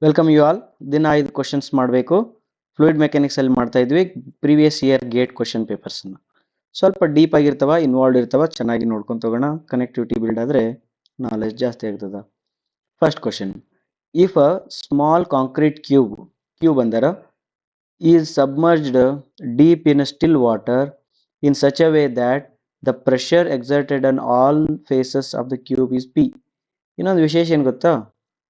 Welcome you all. ದಿನ 5 questions ಮಾಡಬೇಕು. Fluid mechanics ಅಲ್ಲಿ ಮಾಡ್ತಾ ಇದ್ವಿ previous year gate question papers ಅನ್ನು. ಸ್ವಲ್ಪ ಡೀಪ್ ಆಗಿರ್ತಾವ, ಇನ್ವಾಲ್ವ್ ಇರ್ತಾವ, ಚೆನ್ನಾಗಿ ನೋಡ್ಕೊಂಡು ತಗೋಣ. ಕನೆಕ್ಟಿವಿಟಿ ಬಿಲ್ಡ್ ಆದ್ರೆ ನಾಲೆಜ್ ಜಾಸ್ತಿ ಆಗ್ತದ. First question, if a small concrete cube ಅಂದರ is submerged deep in still water in such a way that the pressure exerted on all faces of the cube is P. ಇನ್ನೊಂದು ವಿಶೇಷ ಏನು ಗೊತ್ತಾ,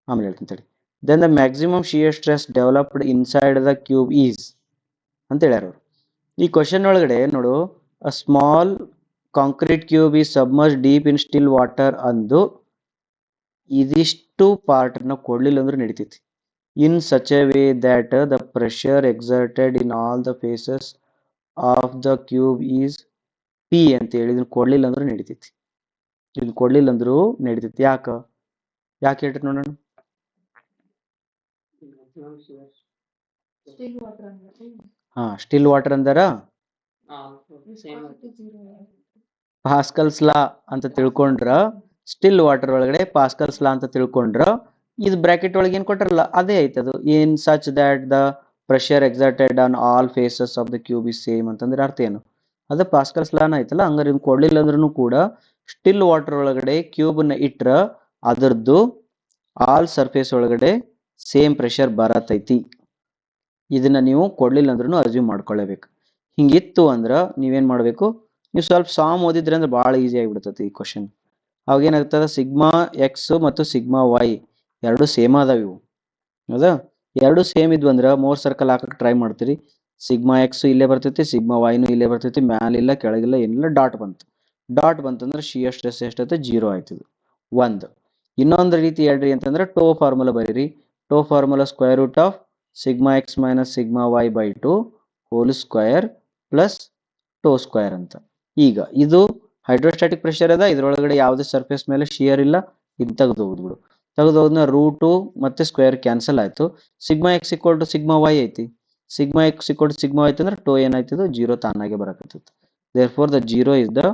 ಆಮೇಲೆ ಹೇಳ್ತೀನಿ. Then the maximum shear stress developed inside the cube is ಅಂತ ಹೇಳ್ಯಾರ ಅವರು. ಈ ಕ್ವಶನ್ ಒಳಗಡೆ ನೋಡು, a small concrete cube is submerge deep in still water ಅಂದು ಇದಿಷ್ಟು ಪಾರ್ಟ್ ನ ಕೊಡ್ಲಿಲ್ಲ ಅಂದ್ರೆ ನಡೀತೈತಿ. In such a way that the pressure exerted in all the faces of the cube is P ಅಂತ ಹೇಳಿ ಇದನ್ನ ಕೊಡ್ಲಿಲ್ಲ ಅಂದ್ರೆ ನಡೀತೈತಿ. ಇದನ್ನ ಕೊಡ್ಲಿಲ್ಲ ಅಂದ್ರೂ ನಡೀತೈತಿ. ಯಾಕೆ ಹೇಳ್ರಿ ನೋಡೋಣ. ಸ್ಟಿಲ್ ವಾಟರ್ ಅಂದಾರ ಪಾಸ್ಕಲ್ಸ್ ಲಾ ಅಂತ ತಿಳ್ಕೊಂಡ್ರ, ಸ್ಟಿಲ್ ವಾಟರ್ ಒಳಗಡೆ ಪಾಸ್ಕಲ್ಸ್ ಲಾ ಅಂತ ತಿಳ್ಕೊಂಡ್ರ, ಇದು ಬ್ರಾಕೆಟ್ ಒಳಗೆ ಏನ್ ಕೊಟ್ಟಾರಲ್ಲ ಅದೇ ಐತದು. In such that the pressure exerted on all faces of the cube is same ಅಂತಂದ್ರೆ ಅರ್ಥ ಏನು? ಅದು ಪಾಸ್ಕಲ್ಸ್ ಲಾನ ಐತಲ್ಲ. ಹಂಗಾರೆ ಇದು ಕೊಡ್ಲಿಲ್ಲ ಅಂದ್ರೂ ಕೂಡ ಸ್ಟಿಲ್ ವಾಟರ್ ಒಳಗಡೆ ಕ್ಯೂಬ್ ನ ಇಟ್ರ ಅದರದ್ದು ಆಲ್ ಸರ್ಫೇಸ್ ಒಳಗಡೆ ಸೇಮ್ ಪ್ರೆಷರ್ ಬರತೈತಿ. ಇದನ್ನ ನೀವು ಕೊಡ್ಲಿಲ್ಲ ಅಂದ್ರೂ ಅಸ್ಯೂಮ್ ಮಾಡ್ಕೊಳ್ಳೇಬೇಕು. ಹಿಂಗಿತ್ತು ಅಂದ್ರ ನೀವೇನ್ ಮಾಡ್ಬೇಕು, ನೀವು ಸ್ವಲ್ಪ ಸಾಮ್ ಓದಿದ್ರೆ ಅಂದ್ರೆ ಬಹಳ ಈಸಿ ಆಗಿಬಿಡ್ತೈತಿ ಈ ಕ್ವಶನ್. ಅವಾಗ ಏನಾಗ್ತದ, ಸಿಗ್ಮಾ ಎಕ್ಸ್ ಮತ್ತು ಸಿಗ್ಮಾ ವೈ ಎರಡು ಸೇಮ್ ಅದಾವ. ಇವು ಹೌದಾ, ಎರಡು ಸೇಮ್ ಇದ್ವು ಅಂದ್ರ ಮೋರ್ ಸರ್ಕಲ್ ಹಾಕಕ್ಕೆ ಟ್ರೈ ಮಾಡ್ತೀರಿ. ಸಿಗ್ಮಾ ಎಕ್ಸ್ ಇಲ್ಲೇ ಬರ್ತೈತಿ, ಸಿಗ್ಮಾ ವೈನು ಇಲ್ಲೇ ಬರ್ತೈತಿ, ಮ್ಯಾಲಿಲ್ಲ ಕೆಳಗಿಲ್ಲ ಏನಿಲ್ಲ, ಡಾಟ್ ಬಂತಂದ್ರೆ ಶಿಯರ್ ಸ್ಟ್ರೆಸ್ ಎಷ್ಟೈತೆ, 0 ಆಯ್ತದ ಒಂದು. ಇನ್ನೊಂದು ರೀತಿ ಹೇಳ್ರಿ ಅಂತಂದ್ರೆ ಟೋ ಫಾರ್ಮುಲಾ ಬರೀರಿ. Tau formula square root of sigma X minus sigma Y by 2 whole square plus tau square ಅಂತ. ಈಗ ಇದು ಹೈಡ್ರೋಸ್ಟಾಟಿಕ್ ಪ್ರೆಷರ್ ಅದ, ಇದ್ರೊಳಗಡೆ ಯಾವುದೇ ಸರ್ಫೇಸ್ ಮೇಲೆ ಶಿಯರ್ ಇಲ್ಲ. ಇದು ತೆಗೆದು ಹೋಗ್ಬಿಡು. ತೆಗೆದೋದ್ನ ರೂಟು ಮತ್ತೆ ಸ್ಕ್ವೇರ್ ಕ್ಯಾನ್ಸಲ್ ಆಯ್ತು. Sigma X equal to sigma Y ಐತಿ. Sigma X equal to sigma ಐತಿ ಅಂದ್ರೆ ಟೋ ಏನಾಯ್ತದ, 0 ತಾನಾಗೆ ಬರಕತ್ತೈತಿ. Therefore the 0 is the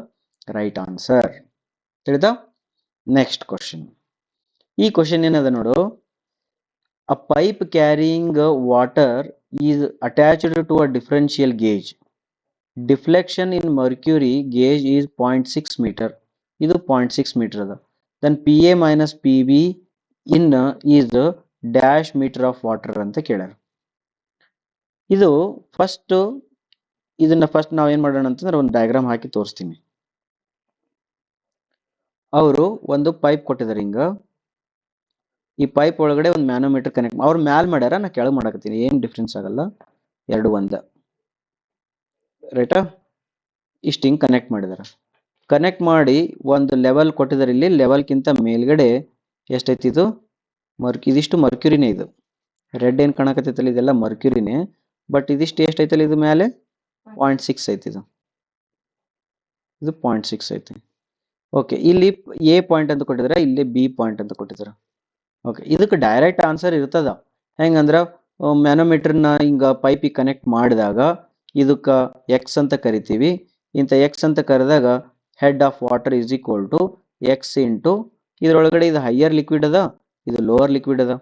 right answer. ತಿಳಿದ? Next question. ಈ ಕ್ವಶನ್ ಏನದ ನೋಡು, a pipe carrying water is attached to a differential gauge. Deflection in mercury gauge is 0.6 meter. ಇದು 0.6 meter ಅದ. Then PA minus PB in is dash meter of water ಅಂತ ಕೇಳ್ಯಾರ. ಇದು ಇದನ್ನ first ನಾವ್ ಏನ್ ಮಾಡೋಣ ಅಂತಂದ್ರೆ ಒಂದು ಡಯಾಗ್ರಾಮ್ ಹಾಕಿ ತೋರಿಸ್ತೀನಿ. ಅವರು ಒಂದು ಪೈಪ್ ಕೊಟ್ಟಿದ್ದಾರೆ ಹಿಂಗ. ಈ ಪೈಪ್ ಒಳಗಡೆ ಒಂದು ಮ್ಯಾನೋಮೀಟರ್ ಕನೆಕ್ಟ್ ಅವ್ರು ಮ್ಯಾಲ್ ಮಾಡ್ಯಾರ, ನಾ ಕೆಳಗೆ ಮಾಡಕತ್ತೀನಿ, ಏನ್ ಡಿಫ್ರೆನ್ಸ್ ಆಗಲ್ಲ, ಎರಡು ಒಂದ ರೈಟಾ. ಇಷ್ಟು ಹಿಂಗ್ ಕನೆಕ್ಟ್ ಮಾಡಿದಾರ. ಕನೆಕ್ಟ್ ಮಾಡಿ ಒಂದು ಲೆವೆಲ್ ಕೊಟ್ಟಿದ್ದಾರೆ. ಇಲ್ಲಿ ಲೆವೆಲ್ಗಿಂತ ಮೇಲ್ಗಡೆ ಎಷ್ಟೈತಿ ಇದು ಇದಿಷ್ಟು ಮರ್ಕ್ಯೂರಿನೇ. ಇದು ರೆಡ್ ಏನ್ ಕಾಣಕತ್ತೈತಲ್ಲ ಇದೆಲ್ಲ ಮರ್ಕ್ಯೂರಿನೇ. ಬಟ್ ಇದಿಷ್ಟು ಎಷ್ಟೈತಲ್ಲ ಇದು ಮೇಲೆ 0.6 ಐತಿ. ಇದು 0.6 ಐತಿ. ಓಕೆ, ಇಲ್ಲಿ ಎ ಪಾಯಿಂಟ್ ಅಂತ ಕೊಟ್ಟಿದ್ದಾರೆ, ಇಲ್ಲಿ ಬಿ ಪಾಯಿಂಟ್ ಅಂತ ಕೊಟ್ಟಿದ್ದಾರೆ. ಓಕೆ, ಇದಕ್ಕೆ ಡೈರೆಕ್ಟ್ ಆನ್ಸರ್ ಇರ್ತದ. ಹೆಂಗಂದ್ರ ಮ್ಯಾನೋಮೀಟರ್ನ ಹಿಂಗ ಪೈಪಿಗೆ ಕನೆಕ್ಟ್ ಮಾಡಿದಾಗ ಇದಕ್ಕ ಎಕ್ಸ್ ಅಂತ ಕರಿತೀವಿ. ಇಂಥ ಎಕ್ಸ್ ಅಂತ ಕರೆದಾಗ head of water is equal to X into ಇದ್ರೊಳಗಡೆ ಇದು ಹೈಯರ್ ಲಿಕ್ವಿಡ್ ಅದ, ಇದು ಲೋವರ್ ಲಿಕ್ವಿಡ್ ಅದ.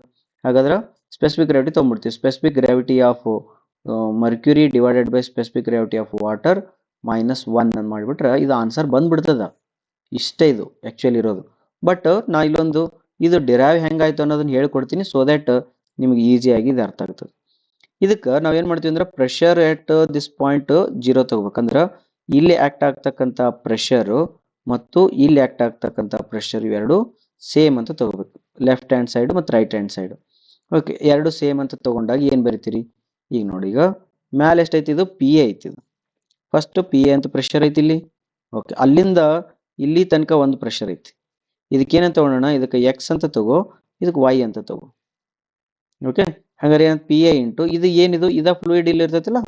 ಹಾಗಾದ್ರೆ ಸ್ಪೆಸಿಫಿಕ್ ಗ್ರಾವಿಟಿ ತೊಗೊಂಡ್ಬಿಡ್ತೀವಿ. Specific gravity of mercury divided by specific gravity of water -1 ಅಂತ ಮಾಡಿಬಿಟ್ರೆ ಇದು ಆನ್ಸರ್ ಬಂದ್ಬಿಡ್ತದ. ಇಷ್ಟೇ ಇದು ಆಕ್ಚುಲಿ ಇರೋದು. ಬಟ್ ನಾ ಇಲ್ಲೊಂದು ಇದು ಡಿರೈವ್ ಹೆಂಗಾಯ್ತು ಅನ್ನೋದನ್ನ ಹೇಳ್ಕೊಡ್ತೀನಿ, ಸೊ ದಟ್ ನಿಮ್ಗೆ ಈಸಿಯಾಗಿ ಇದು ಅರ್ಥ ಆಗ್ತದೆ. ಇದಕ್ಕೆ ನಾವೇನ್ ಮಾಡ್ತೀವಿ ಅಂದ್ರೆ ಪ್ರೆಷರ್ ಎಟ್ ದಿಸ್ ಪಾಯಿಂಟ್ 0 ತಗೋಬೇಕಂದ್ರೆ ಇಲ್ಲಿ ಆಕ್ಟ್ ಆಗ್ತಕ್ಕಂಥ ಪ್ರೆಷರ್ ಮತ್ತು ಇಲ್ಲಿ ಆಕ್ಟ್ ಆಗ್ತಕ್ಕಂಥ ಪ್ರೆಷರ್ ಇವೆರಡು ಸೇಮ್ ಅಂತ ತಗೋಬೇಕು. ಲೆಫ್ಟ್ ಹ್ಯಾಂಡ್ ಸೈಡ್ ಮತ್ತು ರೈಟ್ ಹ್ಯಾಂಡ್ ಸೈಡ್. ಓಕೆ, ಎರಡು ಸೇಮ್ ಅಂತ ತಗೊಂಡಾಗ ಏನ್ ಬರಿತೀರಿ? ಈಗ ನೋಡಿ, ಈಗ ಮ್ಯಾಲೆ ಎಷ್ಟೈತಿ, ಇದು ಪಿ ಎ ಐತಿ. ಫಸ್ಟ್ ಪಿ ಎ ಅಂತ ಪ್ರೆಷರ್ ಐತಿ ಇಲ್ಲಿ. ಓಕೆ, ಅಲ್ಲಿಂದ ಇಲ್ಲಿ ತನಕ ಒಂದು ಪ್ರೆಷರ್ ಐತಿ. ಇದಕ್ಕೇನಂತ ತಗೊಳ್ಳೋಣ, ಇದಕ್ಕೆ ಎಕ್ಸ್ ಅಂತ ತಗೋ, ಇದಕ್ಕೆ ವೈ ಅಂತ ತಗೋ. ಓಕೆ, ಹಾಗಾದ್ರೆ ಏನಂತ ಪಿ ಎ ಇಂಟು ಇದು ಏನಿದು ಇದ ಫ್ಲೂಯಿಡ್ ಇಲ್ಲಿ ಇರ್ತೈತಲ್ಲ,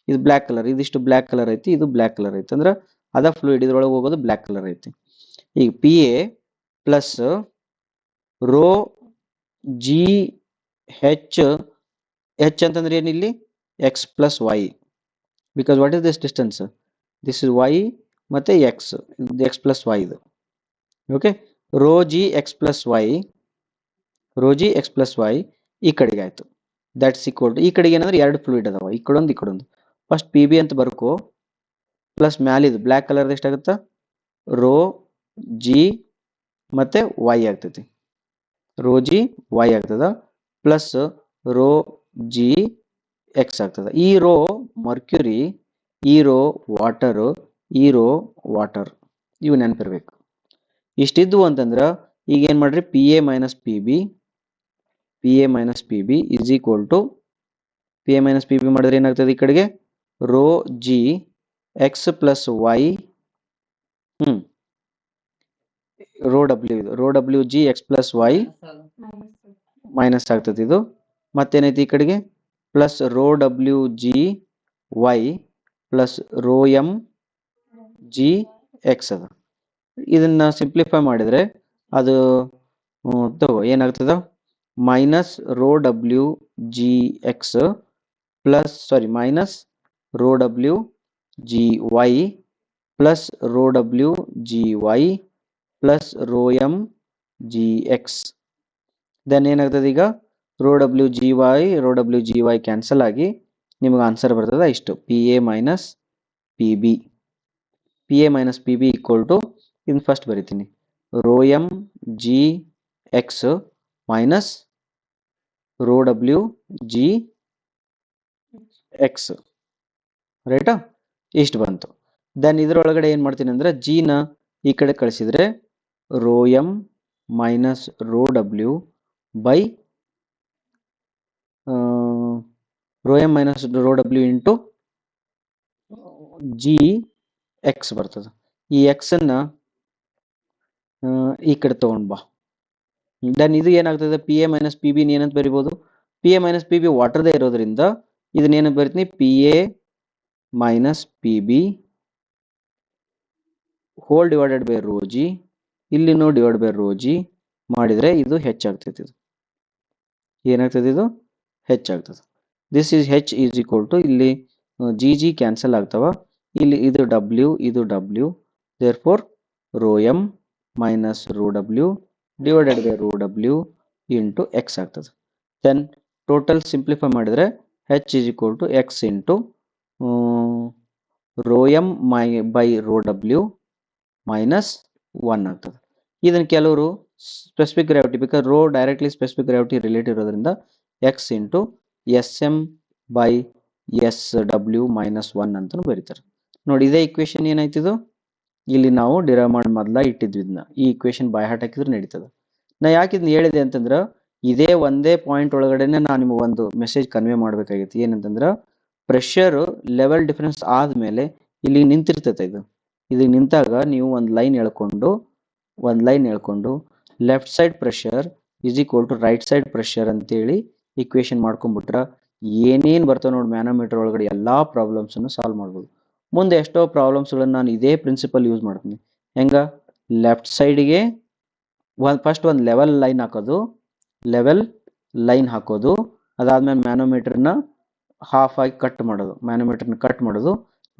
ಇದು ಬ್ಲ್ಯಾಕ್ ಕಲರ್, ಇದಿಷ್ಟು ಬ್ಲ್ಯಾಕ್ ಕಲರ್ ಐತಿ, ಇದು ಬ್ಲ್ಯಾಕ್ ಕಲರ್ ಐತಿ. ಅಂದ್ರೆ ಅದ ಫ್ಲೂಯಿಡ್ ಇದ್ರೊಳಗೆ ಹೋಗೋದು ಬ್ಲ್ಯಾಕ್ ಕಲರ್ ಐತಿ. ಈಗ P A plus rho G H. H ಅಂತಂದ್ರೆ ಏನಿಲ್ಲಿ X plus Y. Because what is this distance? This is Y ಮತ್ತೆ ಎಕ್ಸ್, ಎಕ್ಸ್ ಪ್ಲಸ್ ವೈ ಇದು. Okay, rho G X plus Y ಈ ಕಡೆಗೆ ಆಯಿತು. ದಟ್ಸ್ ಈಕ್ವಲ್ ಟು ಈ ಕಡೆಗೆ ಏನಂದ್ರೆ ಎರಡು ಫ್ಲೂಯಿಡ್ ಅದಾವ, ಈ ಕಡೊಂದು ಈ ಕಡೊಂದು. ಫಸ್ಟ್ ಪಿ ಬಿ ಅಂತ ಬರ್ಕೋ, ಪ್ಲಸ್ ಮ್ಯಾಲಿದು ಬ್ಲ್ಯಾಕ್ ಕಲರ್ದು ಎಷ್ಟಾಗುತ್ತಾ ರೋ ಜಿ ಮತ್ತು ವೈ ಆಗ್ತೈತಿ. ರೋ ಜಿ ವೈ ಆಗ್ತದ ಪ್ಲಸ್ ರೋ ಜಿ ಎಕ್ಸ್ ಆಗ್ತದ. ಈ ರೋ ಮರ್ಕ್ಯುರಿ, ಈ ರೋ ವಾಟರು, ಈ ರೋ ವಾಟರ್, ಇವು ನೆನಪಿರ್ಬೇಕು. ಇಷ್ಟಿದ್ವು ಅಂತಂದ್ರೆ ಈಗ ಏನು ಮಾಡ್ರಿ, P A minus P B, P A minus P B is equal to P A minus P B ಮಾಡಿದ್ರೆ ಏನಾಗ್ತದೆ ಈ ಕಡೆಗೆ rho G X plus Y, rho W, ಇದು rho W G X plus Y minus ಆಗ್ತದೆ ಇದು. ಮತ್ತೇನೈತಿ ಈ ಕಡೆಗೆ plus rho W G Y plus rho m g X ಅದ. ಇದನ್ನ ಸಿಂಪ್ಲಿಫೈ ಮಾಡಿದರೆ ಅದು ತಗೋ ಏನಾಗ್ತದ minus rho W G X plus minus rho W G Y plus rho W G Y plus rho m g X. Then ಏನಾಗ್ತದೆ ಈಗ rho W G Y cancel ಆಗಿ ನಿಮಗೆ ಆನ್ಸರ್ ಬರ್ತದೆ ಇಷ್ಟು, P A minus P B. P A minus P B equal to ಇನ್ನು first ಬರಿತೀನಿ rho m g x minus rho W G x, ರೈಟಾ? ಇಷ್ಟು ಬಂತು. ದೆನ್ ಇದರೊಳಗಡೆ ಏನು ಮಾಡ್ತೀನಿ ಅಂದರೆ ಜಿನ ಈ ಕಡೆ ಕಳಿಸಿದರೆ rho M minus rho W by rho M minus rho W into G X ಬರ್ತದೆ. ಈ ಎಕ್ಸನ್ನು ಈ ಕಡೆ ತೊಗೊಂಡು ಬಾ. ದೆನ್ ಇದು ಏನಾಗ್ತದೆ ಪಿ ಎ ಮೈನಸ್ ಪಿ ಬಿನ ಏನಂತ ಬರಿಬೋದು, P A minus P B ವಾಟರ್ದೇ ಇರೋದ್ರಿಂದ ಇದನ್ನೇನು ಬರಿತೀನಿ P A minus P B whole divided by rho G, ಇಲ್ಲಿನೂ ಡಿವೈಡ್ ಬೈ ರೋ ಜಿ ಮಾಡಿದರೆ ಇದು ಹೆಚ್ಚಾಗ್ತೈತಿ. ಇದು ಏನಾಗ್ತದೆ, ಇದು ಹೆಚ್ಚಾಗ್ತದೆ. This is H is equal to ಇಲ್ಲಿ ಜಿ ಜಿ ಕ್ಯಾನ್ಸಲ್ ಆಗ್ತಾವ, ಇಲ್ಲಿ ಇದು ಡಬ್ಲ್ಯೂ ಇದು W, therefore rho M minus rho W divided by rho W into X ಆಗ್ತದೆ. ದೆನ್ ಟೋಟಲ್ ಸಿಂಪ್ಲಿಫೈ ಮಾಡಿದರೆ H is equal to X into rho M by rho W minus 1 ಆಗ್ತದೆ. ಇದನ್ನು ಕೆಲವರು specific gravity, because rho directly specific gravity relate ಇರೋದ್ರಿಂದ X into S M by S W minus 1 ಅಂತಲೂ ಬರೀತಾರೆ. ನೋಡಿ ಇದೇ equation ಏನಾಯ್ತಿದು ಇಲ್ಲಿ ನಾವು ಡಿರೈವ್ ಮಾಡಿ ಮೊದಲ ಇಟ್ಟಿದ್ವಿ. ಇದನ್ನ ಈ ಇಕ್ವೇಶನ್ ಬೈ ಹಾರ್ಟ್ ಹಾಕಿದ್ರೆ ನಡೀತದೆ. ನಾ ಯಾಕೆ ಇದನ್ನ ಹೇಳಿದೆ ಅಂತಂದ್ರೆ ಇದೇ ಒಂದೇ ಪಾಯಿಂಟ್ ಒಳಗಡೆನೆ ನಾನು ನಿಮಗೆ ಒಂದು ಮೆಸೇಜ್ ಕನ್ವೆ ಮಾಡಬೇಕಾಗಿತ್ತು. ಏನಂತಂದ್ರೆ ಪ್ರೆಷರ್ ಲೆವೆಲ್ ಡಿಫರೆನ್ಸ್ ಆದಮೇಲೆ ಇಲ್ಲಿ ನಿಂತಿರ್ತೈತೆ. ಇದು ನಿಂತಾಗ ನೀವು ಒಂದು ಲೈನ್ ಎಳ್ಕೊಂಡು left side pressure is equal to right side pressure ಅಂತೇಳಿ ಇಕ್ವೇಶನ್ ಮಾಡ್ಕೊಂಡ್ಬಿಟ್ರೆ ಏನೇನು ಬರ್ತಾವೆ ನೋಡಿ ಮ್ಯಾನೋಮೀಟರ್ ಒಳಗಡೆ ಎಲ್ಲ ಪ್ರಾಬ್ಲಮ್ಸನ್ನು ಸಾಲ್ವ್ ಮಾಡ್ಬೋದು. ಮುಂದೆ ಎಷ್ಟೋ ಪ್ರಾಬ್ಲಮ್ಸ್ಗಳನ್ನು ನಾನು ಇದೇ ಪ್ರಿನ್ಸಿಪಲ್ ಯೂಸ್ ಮಾಡ್ತೀನಿ. ಹೆಂಗ ಲೆಫ್ಟ್ ಸೈಡಿಗೆ ಫಸ್ಟ್ ಒಂದು ಲೆವೆಲ್ ಲೈನ್ ಹಾಕೋದು, ಅದಾದ್ಮೇಲೆ ಮ್ಯಾನೋಮೀಟರ್ನ ಹಾಫ್ ಆಗಿ ಕಟ್ ಮಾಡೋದು,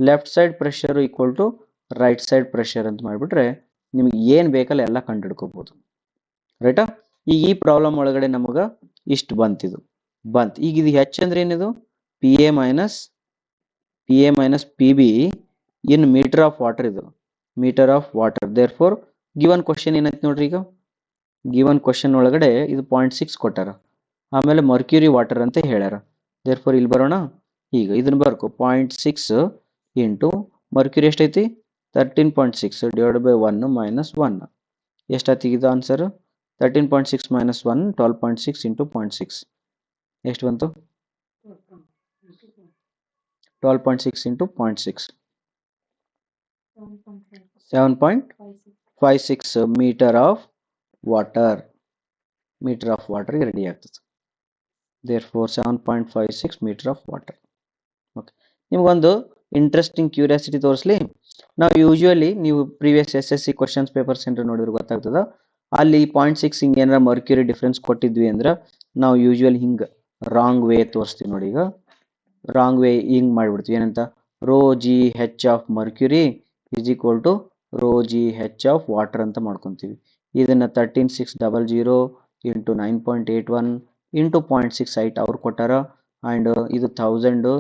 left side pressure equal to right side pressure ಅಂತ ಮಾಡಿಬಿಟ್ರೆ ನಿಮ್ಗೆ ಏನು ಬೇಕಲ್ಲ ಎಲ್ಲ ಕಂಡುಹಿಡ್ಕೋಬೋದು, ರೈಟಾ? ಈಗ ಈ ಪ್ರಾಬ್ಲಮ್ ಒಳಗಡೆ ನಮಗೆ ಇಷ್ಟು ಬಂತು. ಈಗ ಇದು ಹೆಚ್ ಅಂದ್ರೆ ಏನಿದು P A minus P B in metre of water. ಇದು metre of water. Therefore given question ಏನೈತೆ ನೋಡ್ರಿ, ಈಗ ಗಿವನ್ ಕ್ವಶನ್ ಒಳಗಡೆ ಇದು 0.6 ಕೊಟ್ಟಾರ, ಆಮೇಲೆ ಮರ್ಕ್ಯೂರಿ ವಾಟರ್ ಅಂತ ಹೇಳ್ಯಾರ. ದೇರ್ ಫೋರ್ ಇಲ್ಲಿ ಬರೋಣ. ಈಗ ಇದನ್ನ ಬರ್ಕೊ 0.6 ಇಂಟು ಮರ್ಕ್ಯೂರಿ ಎಷ್ಟೈತಿ 13.6 ಡಿವೈಡ್ ಬೈ 1 ಮೈನಸ್ 1 ಎಷ್ಟಾಯ್ತು ಇದು ಆನ್ಸರ್ 13.6 ಮೈನಸ್ 1 12.6 ಇಂಟು 0.6 ಎಷ್ಟು ಬಂತು 12.6 into 0.6 7.56 metre of water ready ಆಗ್ತದೆ. Therefore 7.56 metre of water. Okay, ನಿಮಗೊಂದು ಇಂಟ್ರೆಸ್ಟಿಂಗ್ ಕ್ಯೂರಿಯಾಸಿಟಿ ತೋರಿಸ್ಲಿ. ನಾವು ಯೂಶುವಲಿ ನೀವು previous SSC questions paper centre ನೋಡಿದ್ರೆ ಗೊತ್ತಾಗ್ತದ, ಅಲ್ಲಿ 0.6 ಹಿಂಗೆ ಏನಾರ ಮರ್ಕ್ಯೂರಿ ಡಿಫ್ರೆನ್ಸ್ ಕೊಟ್ಟಿದ್ವಿ ಅಂದ್ರೆ ನಾವು ಯೂಶುವಲಿ ಹಿಂಗೆ ರಾಂಗ್ ವೇ ತೋರಿಸ್ತೀವಿ. ನೋಡಿ, ಈಗ ರಾಂಗ್ ವೇ ಹಿಂಗೆ ಮಾಡಿಬಿಡ್ತೀವಿ. ಏನಂತ rho G h of mercury is equal to rho G h of water ಅಂತ ಮಾಡ್ಕೊತೀವಿ. ಇದನ್ನು 13600 ಇಂಟು 9.81 ಇಂಟು 0.68 ಅವ್ರು ಕೊಟ್ಟಾರ. ಆ್ಯಂಡ್ ಇದು 1000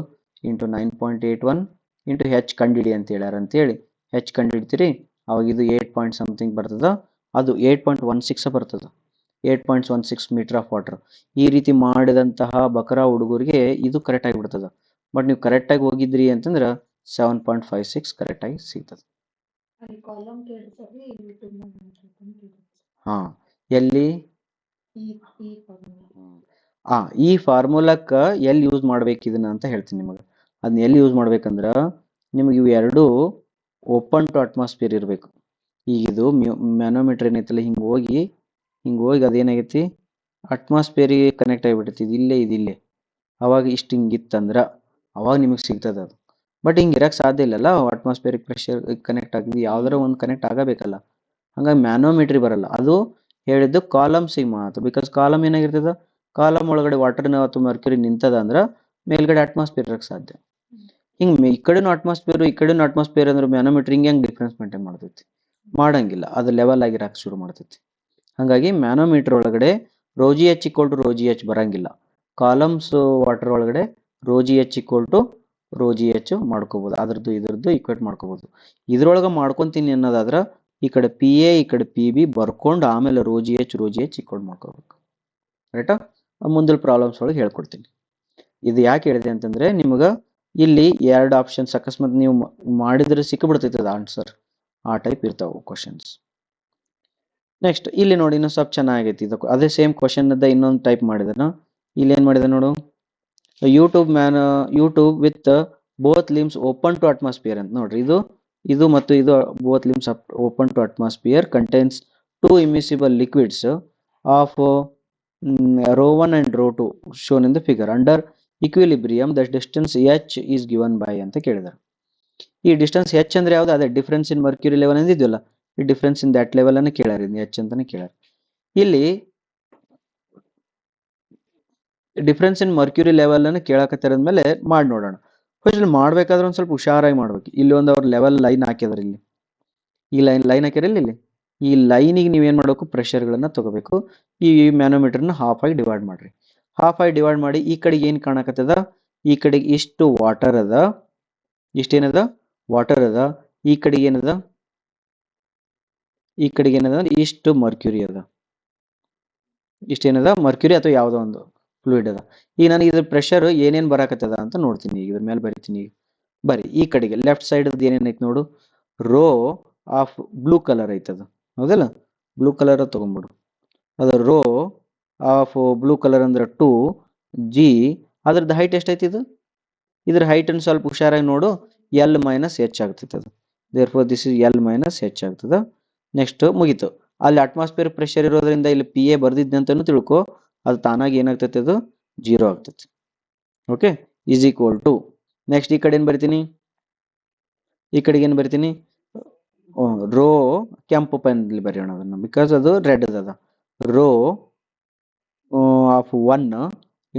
ಇಂಟು 9.81 ಇಂಟು ಹೆಚ್ ಕಂಡಿಡಿ ಅಂತ ಹೇಳ್ಯಾರ ಅಂತೇಳಿ ಹೆಚ್ ಕಂಡಿಡ್ತೀರಿ. ಅವಾಗ ಇದು 8 ಪಾಯಿಂಟ್ ಸಮಥಿಂಗ್ ಬರ್ತದ, ಅದು 8.16 ಬರ್ತದೆ, 8.16 ಮೀಟರ್ ಆಫ್ ವಾಟರ್. ಈ ರೀತಿ ಮಾಡಿದಂತಹ ಬಕರಾ ಹುಡುಗರಿಗೆ ಇದು ಕರೆಕ್ಟ್ ಆಗಿಬಿಡ್ತದೆ. ಬಟ್ ನೀವು ಕರೆಕ್ಟಾಗಿ ಹೋಗಿದ್ರಿ ಅಂತಂದ್ರೆ 7.56 ಕರೆಕ್ಟಾಗಿ ಸಿಗ್ತದೆ. ಹಾಂ, ಎಲ್ಲಿ ಈ ಫಾರ್ಮುಲಾಕ್ಕೆ ಎಲ್ಲಿ ಯೂಸ್ ಮಾಡ್ಬೇಕು ಇದನ್ನ ಅಂತ ಹೇಳ್ತೀನಿ ನಿಮಗೆ. ಅದನ್ನ ಎಲ್ಲಿ ಯೂಸ್ ಮಾಡ್ಬೇಕಂದ್ರೆ ನಿಮಗೆ ಇವು ಎರಡು ಓಪನ್ ಟು ಅಟ್ಮಾಸ್ಫಿಯರ್ ಇರಬೇಕು. ಈಗ ಇದು ಮ್ಯಾನೋಮೀಟರ್ ಏನೈತಲ್ಲ ಹಿಂಗೆ ಹೋಗಿ ಅದೇನಾಗೈತಿ ಅಟ್ಮಾಸ್ಫಿಯರಿಗೆ ಕನೆಕ್ಟ್ ಆಗಿಬಿಡ್ತೈತಿ. ಇದಿಲ್ಲೇ ಅವಾಗ ಇಷ್ಟು ಹಿಂಗಿತ್ತಂದ್ರೆ ಅವಾಗ ನಿಮಗೆ ಸಿಗ್ತದೆ ಅದು. ಬಟ್ ಹಿಂಗೆ ಇರಕ್ಕೆ ಸಾಧ್ಯ ಇಲ್ಲಲ್ಲ, ಅಟ್ಮಾಸ್ಫಿಯರಿಕ್ ಪ್ರೆಷರ್ ಕನೆಕ್ಟ್ ಆಗಿದ್ದು ಯಾವ್ದಾರ ಒಂದು ಕನೆಕ್ಟ್ ಆಗಬೇಕಲ್ಲ. ಹಂಗಾಗಿ ಮ್ಯಾನೋಮೀಟ್ರಿ ಬರಲ್ಲ. ಅದು ಹೇಳಿದ್ದು ಕಾಲಮ್ಸಿಗೆ ಮಾತ್ರ. ಬಿಕಾಸ್ ಕಾಲಮ್ ಏನಾಗಿರ್ತದೆ, ಕಾಲಮ್ ಒಳಗಡೆ ವಾಟರ್ನ ಅಥವಾ ಮರ್ಕ್ಯೂರಿ ನಿಂತದ ಅಂದ್ರೆ ಮೇಲ್ಗಡೆ ಅಟ್ಮಾಸ್ಫಿಯರ್ ಇರಕ್ಕೆ ಸಾಧ್ಯ. ಹಿಂಗೆ ಈ ಕಡೆನೂ ಅಟ್ಮಾಸ್ಫಿಯರ್ ಅಂದ್ರೆ ಮ್ಯಾನೋಮೀಟ್ರಿ ಹಿಂಗೆ ಡಿಫ್ರೆನ್ಸ್ ಮೇಂಟೈನ್ ಮಾಡ್ತೈತಿ? ಮಾಡಂಗಿಲ್ಲ, ಅದು ಲೆವೆಲ್ ಆಗಿರಕ್ಕೆ ಶುರು ಮಾಡ್ತೈತಿ. ಹಾಗಾಗಿ ಮ್ಯಾನೋಮೀಟರ್ ಒಳಗಡೆ rho g h equal to rho g h ಬರಂಗಿಲ್ಲ. ಕಾಲಮ್ಸ್ ವಾಟರ್ ಒಳಗಡೆ rho g h equal to rho g h ಮಾಡ್ಕೋಬೋದು, ಇದ್ರದ್ದು ಈಕ್ವೇಟ್ ಮಾಡ್ಕೋಬೋದು. ಇದ್ರೊಳಗೆ ಮಾಡ್ಕೊತೀನಿ ಅನ್ನೋದಾದ್ರೆ ಈ ಕಡೆ ಪಿ ಎ ಈ ಕಡೆ ಪಿ ಬಿ ಬರ್ಕೊಂಡು ಆಮೇಲೆ ರೋಜಿ ಎಚ್ ಈಕ್ವಲ್ ಮಾಡ್ಕೋಬೇಕು. ರೈಟಾ? ಮುಂದಿನ ಪ್ರಾಬ್ಲಮ್ಸ್ ಒಳಗೆ ಹೇಳ್ಕೊಡ್ತೀನಿ. ಇದು ಯಾಕೆ ಹೇಳಿದೆ ಅಂತಂದ್ರೆ ನಿಮಗೆ ಇಲ್ಲಿ ಎರಡು ಆಪ್ಷನ್ಸ್ ಅಕಸ್ಮಾತ್ ನೀವು ಮಾಡಿದ್ರೆ ಸಿಕ್ಕಿಬಿಡ್ತೈತೆ ಅದು ಆನ್ಸರ್. ಆ ಟೈಪ್ ಇರ್ತಾವೆ ಕ್ವಶನ್ಸ್. ನೆಕ್ಸ್ಟ್ ಇಲ್ಲಿ ನೋಡಿ, ಇನ್ನೂ ಸ್ವಲ್ಪ ಚೆನ್ನಾಗೈತಿ ಇದು. ಅದೇ ಸೇಮ್ ಕ್ವಶನ್ ಇನ್ನೊಂದು ಟೈಪ್ ಮಾಡಿದನ. ಇಲ್ಲಿ ಏನು ಮಾಡಿದೆ ನೋಡು, U tube with both limbs open to atmosphere ಅಂತ ನೋಡ್ರಿ. ಇದು ಮತ್ತು ಇದು both limbs open to atmosphere contains 2 immiscible liquids of rho 1 and rho 2 shown in the figure. Under equilibrium the distance h is given by ಅಂತ ಕೇಳಿದಾರೆ. ಈ distance h ಅಂದ್ರೆ ಯಾವ್ದು? ಅದೇ ಡಿಫ್ರೆನ್ಸ್ ಇನ್ ಮರ್ಕ್ಯೂರಿ ಲೆವೆಲ್ ಅಂದಿದ್ವಲ್ಲ, ಈ ಡಿಫ್ರೆನ್ಸ್ ಇನ್ ದಟ್ ಲೆವೆಲ್ ಅನ್ನು ಕೇಳ್ಯಾರ, h ಅಂತಾನೆ ಕೇಳ್ಯಾರ. ಇಲ್ಲಿ difference in mercury level ಅನ್ನು ಕೇಳಕತ್ತಿರದ್ಮೇಲೆ ಮಾಡಿ ನೋಡೋಣ. ಫಸ್ಟ್ ಮಾಡ್ಬೇಕಾದ್ರೆ ಒಂದು ಸ್ವಲ್ಪ ಹುಷಾರಾಗಿ ಮಾಡ್ಬೇಕು. ಇಲ್ಲಿ ಒಂದು ಅವ್ರ ಲೆವೆಲ್ ಲೈನ್ ಹಾಕಿದಾರೆ, ಇಲ್ಲಿ ಈ ಲೈನ್ ಹಾಕಿರಲ್ಲ, ಇಲ್ಲಿ ಈ ಲೈನಿಗೆ ನೀವೇನು ಮಾಡಬೇಕು, ಪ್ರೆಷರ್ಗಳನ್ನು ತಗೋಬೇಕು. ಈ ಮ್ಯಾನೋಮೀಟರ್ನ ಹಾಫ್ ಆಗಿ ಡಿವೈಡ್ ಮಾಡ್ರಿ. ಹಾಫ್ ಆಗಿ ಡಿವೈಡ್ ಮಾಡಿ ಈ ಕಡೆಗೆ ಏನು ಕಾಣಕತ್ತದ, ಈ ಕಡೆಗೆ ಇಷ್ಟು ವಾಟರ್ ಅದ, ಇಷ್ಟೇನದ ವಾಟರ್ ಅದ, ಈ ಕಡೆಗೆ ಏನದ, ಇಷ್ಟು ಮರ್ಕ್ಯೂರಿ ಅದ, ಇಷ್ಟೇನದ ಮರ್ಕ್ಯೂರಿ ಅಥವಾ ಯಾವುದೋ ಒಂದು ಫ್ಲೂಯಿಡ್ ಅದ. ಈಗ ನನಗೆ ಇದ್ರ ಪ್ರೆಷರ್ ಏನೇನು ಬರಾಕತ್ತದ ಅಂತ ನೋಡ್ತೀನಿ. ಈಗ ಇದ್ರ ಮೇಲೆ ಬರಿತೀನಿ. ಬರೀ ಈ ಕಡೆಗೆ ಲೆಫ್ಟ್ ಸೈಡ್ ಏನೇನೈತೆ ನೋಡು, ರೋ ಆಫ್ ಬ್ಲೂ ಕಲರ್ ಐತದ, ಹೌದಲ್ಲ? ಬ್ಲೂ ಕಲರ್ ತಗೊಂಡ್ಬಿಡು. ಅದು ರೋ ಆಫ್ ಬ್ಲೂ ಕಲರ್ ಅಂದ್ರೆ 2g. ಅದ್ರದ್ದು ಹೈಟ್ ಎಷ್ಟೈತಿ? ಇದ್ರ ಹೈಟ್ ಅನ್ನು ಸ್ವಲ್ಪ ಹುಷಾರಾಗಿ ನೋಡು, L ಮೈನಸ್ H ಆಗ್ತೈತೆ ಅದು. Therefore this is L minus H ಆಗ್ತದ. ನೆಕ್ಸ್ಟ್ ಮುಗೀತು. ಅಲ್ಲಿ ಅಟ್ಮಾಸ್ಫಿಯರ್ ಪ್ರೆಷರ್ ಇರೋದ್ರಿಂದ ಇಲ್ಲಿ ಪಿ ಎ ಬರ್ದಿದ್ದೆ ಅಂತಲೂ ತಿಳ್ಕೊ, ಅದು ತಾನಾಗಿ ಏನಾಗ್ತೈತೆ, ಅದು 0 ಆಗ್ತೈತಿ. Okay, is equal to next ಈ ಕಡೆ ಏನು ಬರಿತೀನಿ, ಈ ಕಡೆಗೆ ಏನು ಬರಿತೀನಿ, ರೋ ಕೆಂಪು ಪೆನ್ನಲ್ಲಿ ಬರೆಯೋಣ ಅದನ್ನು, ಬಿಕಾಸ್ ಅದು ರೆಡ್ ಅದ. ರೋ ಆಫ್ 1